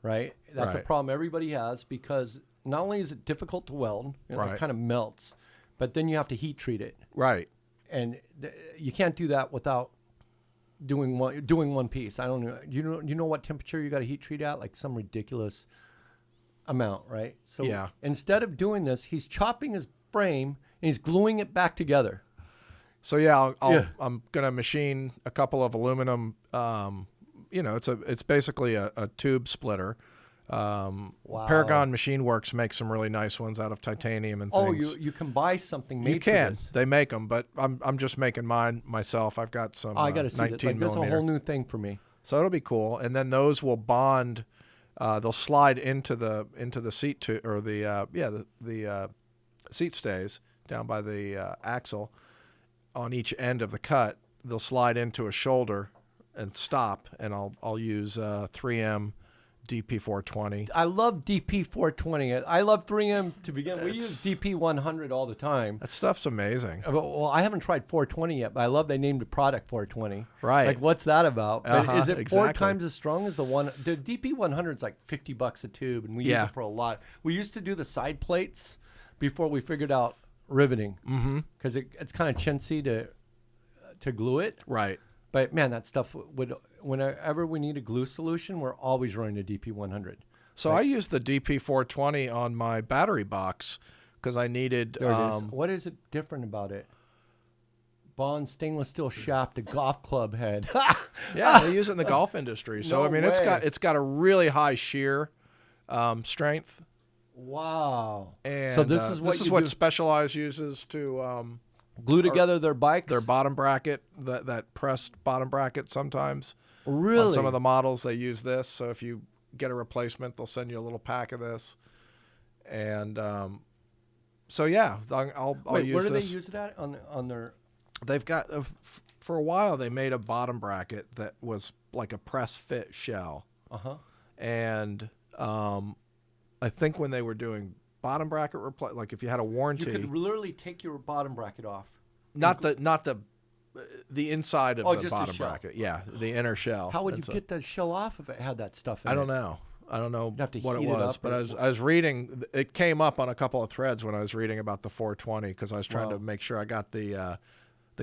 right? That's a Right. problem everybody has, because not only is it difficult to weld, Right. it kind of melts, but then you have to heat treat it, Right. and you can't do that without doing one piece. I don't know. You know what temperature you got to heat treat at? Like some ridiculous amount, right? So Yeah. instead of doing this, he's chopping his frame and he's gluing it back together. So yeah, Yeah. I'm gonna machine a couple of aluminum. It's basically a tube splitter. Paragon Machine Works makes some really nice ones out of titanium and Oh, things. you can buy something made You can. for this. They make them, but I'm just making mine myself. I've got some. I got to see that. 19 Like, this is a millimeter. whole new thing for me. So it'll be cool, and then those will bond. They'll slide into the seat or the seat stays down by the axle on each end of the cut. They'll slide into a shoulder and stop, and I'll use 3M DP420. I love DP420. I love 3M to begin. We use DP100 all the time. That stuff's amazing. Well, I haven't tried 420 yet, but I love they named the product 420. Right. Like, what's that about? But is it four exactly. times as strong as the one? The DP100 is like $50 a tube, and we use it for a lot. We used to do the side plates before we figured out riveting, because it's kind of chintzy to glue it. Right. But man, that stuff would. Whenever we need a glue solution, we're always running a DP100. So I use the DP420 on my battery box because I needed. There it is. What is it different about it? Bond stainless steel shaft, a golf club head. Yeah, they use it in the golf industry. So No I mean, way. it's got a really high shear strength. Wow. And so this is what Specialized uses to glue together their bikes. their bottom bracket, that pressed bottom bracket sometimes. Really? On some of the models, they use this. So if you get a replacement, they'll send you a little pack of this. And so yeah, I'll Wait, use where do this. they use it at on their? They've got for a while they made a bottom bracket that was like a press fit shell. And I think when they were doing bottom bracket like if you had a warranty, You could literally take your bottom bracket off. not the inside of Oh, the just the bottom shell. bracket. Yeah, the inner shell. How would you get that shell off if it had that stuff in it? I don't know. I don't know You'd have to what it heat it was, up but or- I was reading. It came up on a couple of threads when I was reading about the 420 because I was trying Wow. to make sure I got the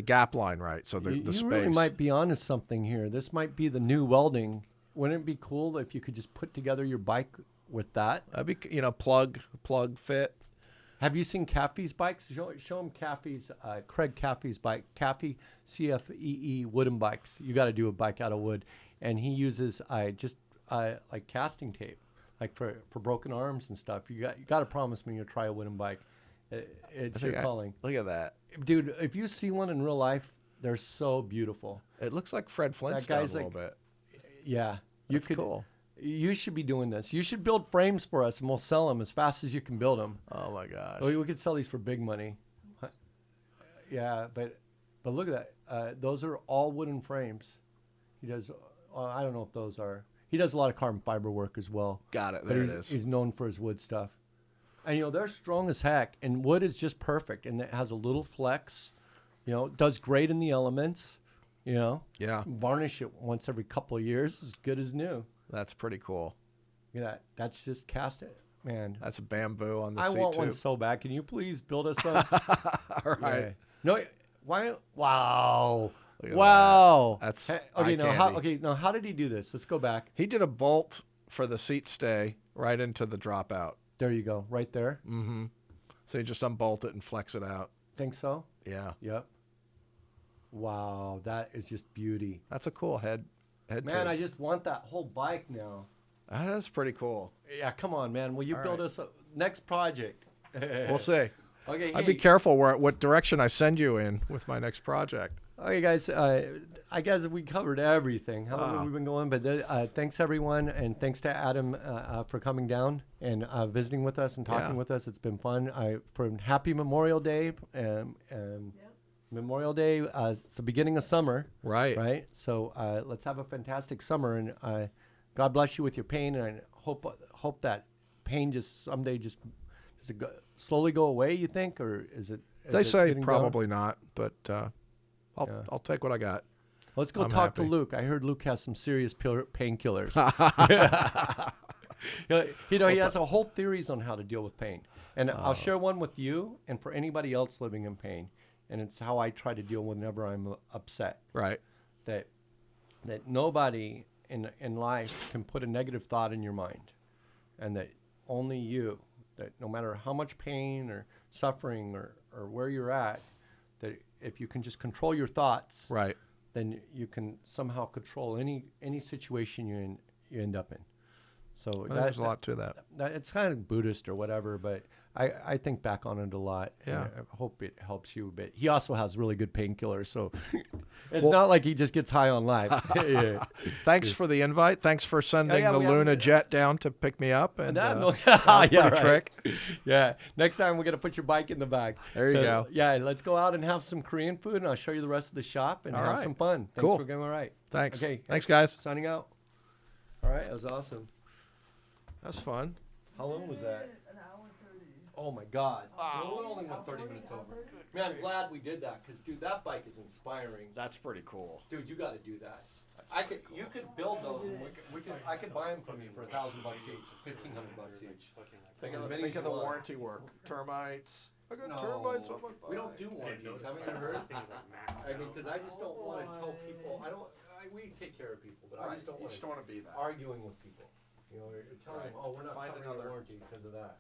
gap line right. So the You space. really might be onto something here. This might be the new welding. Wouldn't it be cool if you could just put together your bike with that? That'd be plug fit. Have you seen Caffey's bikes? Show him Caffey's, Craig Caffey's bike, Caffey CFEE wooden bikes. You got to do a bike out of wood, and he uses like casting tape, like for broken arms and stuff. You got to promise me you'll try a wooden bike. It's your calling, Look at that. dude. If you see one in real life, they're so beautiful. It looks like Fred Flintstone guy's a little like- bit. Yeah, That's cool. You should be doing this. You should build frames for us, and we'll sell them as fast as you can build them. Oh my gosh. We could sell these for big money. Yeah, but look at that. Those are all wooden frames. He does. I don't know if those are. He does a lot of carbon fiber work as well. Got it. But There it is. He's known for his wood stuff. And they're strong as heck. And wood is just perfect. And it has a little flex. Does great in the elements. Yeah, Varnish it once every couple of years. As good as new. that's pretty cool. Look at that. That's just cast it. Man. That's a bamboo on the I seat want too. one so bad. Can you please build us some? All right. Yeah. No, why? Wow. Look at Wow. that. That's okay. eye Now, candy. how did he do this? Let's go back. He did a bolt for the seat stay right into the dropout. There you go. Right there. Mm-hmm. So you just unbolt it and flex it out. Think so? Yeah, Yep. Wow, that is just beauty. that's a cool head. Man, tube. I just want that whole bike now. That's pretty cool. Yeah, come on, man. Will you All build right. us a next project? We'll see. Okay. I'd be careful what direction I send you in with my next project. Okay, guys. I guess we covered everything. How long have Wow. we been going? But thanks, everyone. And thanks to Adam for coming down and visiting with us and talking Yeah. with us. It's been fun. For Happy Memorial Day. Memorial Day, it's the beginning of summer. Right. Right? So let's have a fantastic summer. And God bless you with your pain. And I hope that pain just someday does it slowly go away, you think? Or is it? They is it say getting probably not, but I'll Yeah. I'll take what I got. Let's go I'm talk to happy. Luke. I heard Luke has some serious painkillers. He has a whole theories on how to deal with pain. And I'll share one with you and for anybody else living in pain. And it's how I try to deal whenever I'm upset. Right. That nobody in life can put a negative thought in your mind. And that only you, that no matter how much pain or suffering or where you're at, that if you can just control your thoughts, Right. then you can somehow control any situation you end up in. So There's a lot to that. it's kind of Buddhist or whatever, but I think back on it a lot. Yeah. And I hope it helps you a bit. He also has really good painkillers, so it's not like he just gets high on life. Yeah. Thanks for the invite. Thanks for sending yeah, the we Luna haven't- jet down to pick me up. And That, that was yeah, pretty right. trick. Yeah. Next time we're gonna put your bike in the back. There you go. Yeah, let's go out and have some Korean food, and I'll show you the rest of the shop and All have right. some fun. Thanks Cool. for getting all right. Thanks. Okay. Thanks, guys. Signing out. All right, that was awesome. That's fun. How long was that? An hour and 30. Oh my God. Wow. Well, we only went 30 minutes over. Man, I'm glad we did that because, dude, that bike is inspiring. That's pretty cool. Dude, you got to do that. That's You could build those, and I could buy them from you for $1,000 each, $1,500 each. Think of, As many think as of the you want. warranty work. Termites. I got No, termites on my bike. we don't do warranties. Haven't you heard? I mean, because I just don't want to tell people. We take care of people, but I just don't You want just to don't want to be that. arguing with people. You know, you're telling them, Right. oh, we're not Find covering your another- warranty because of that.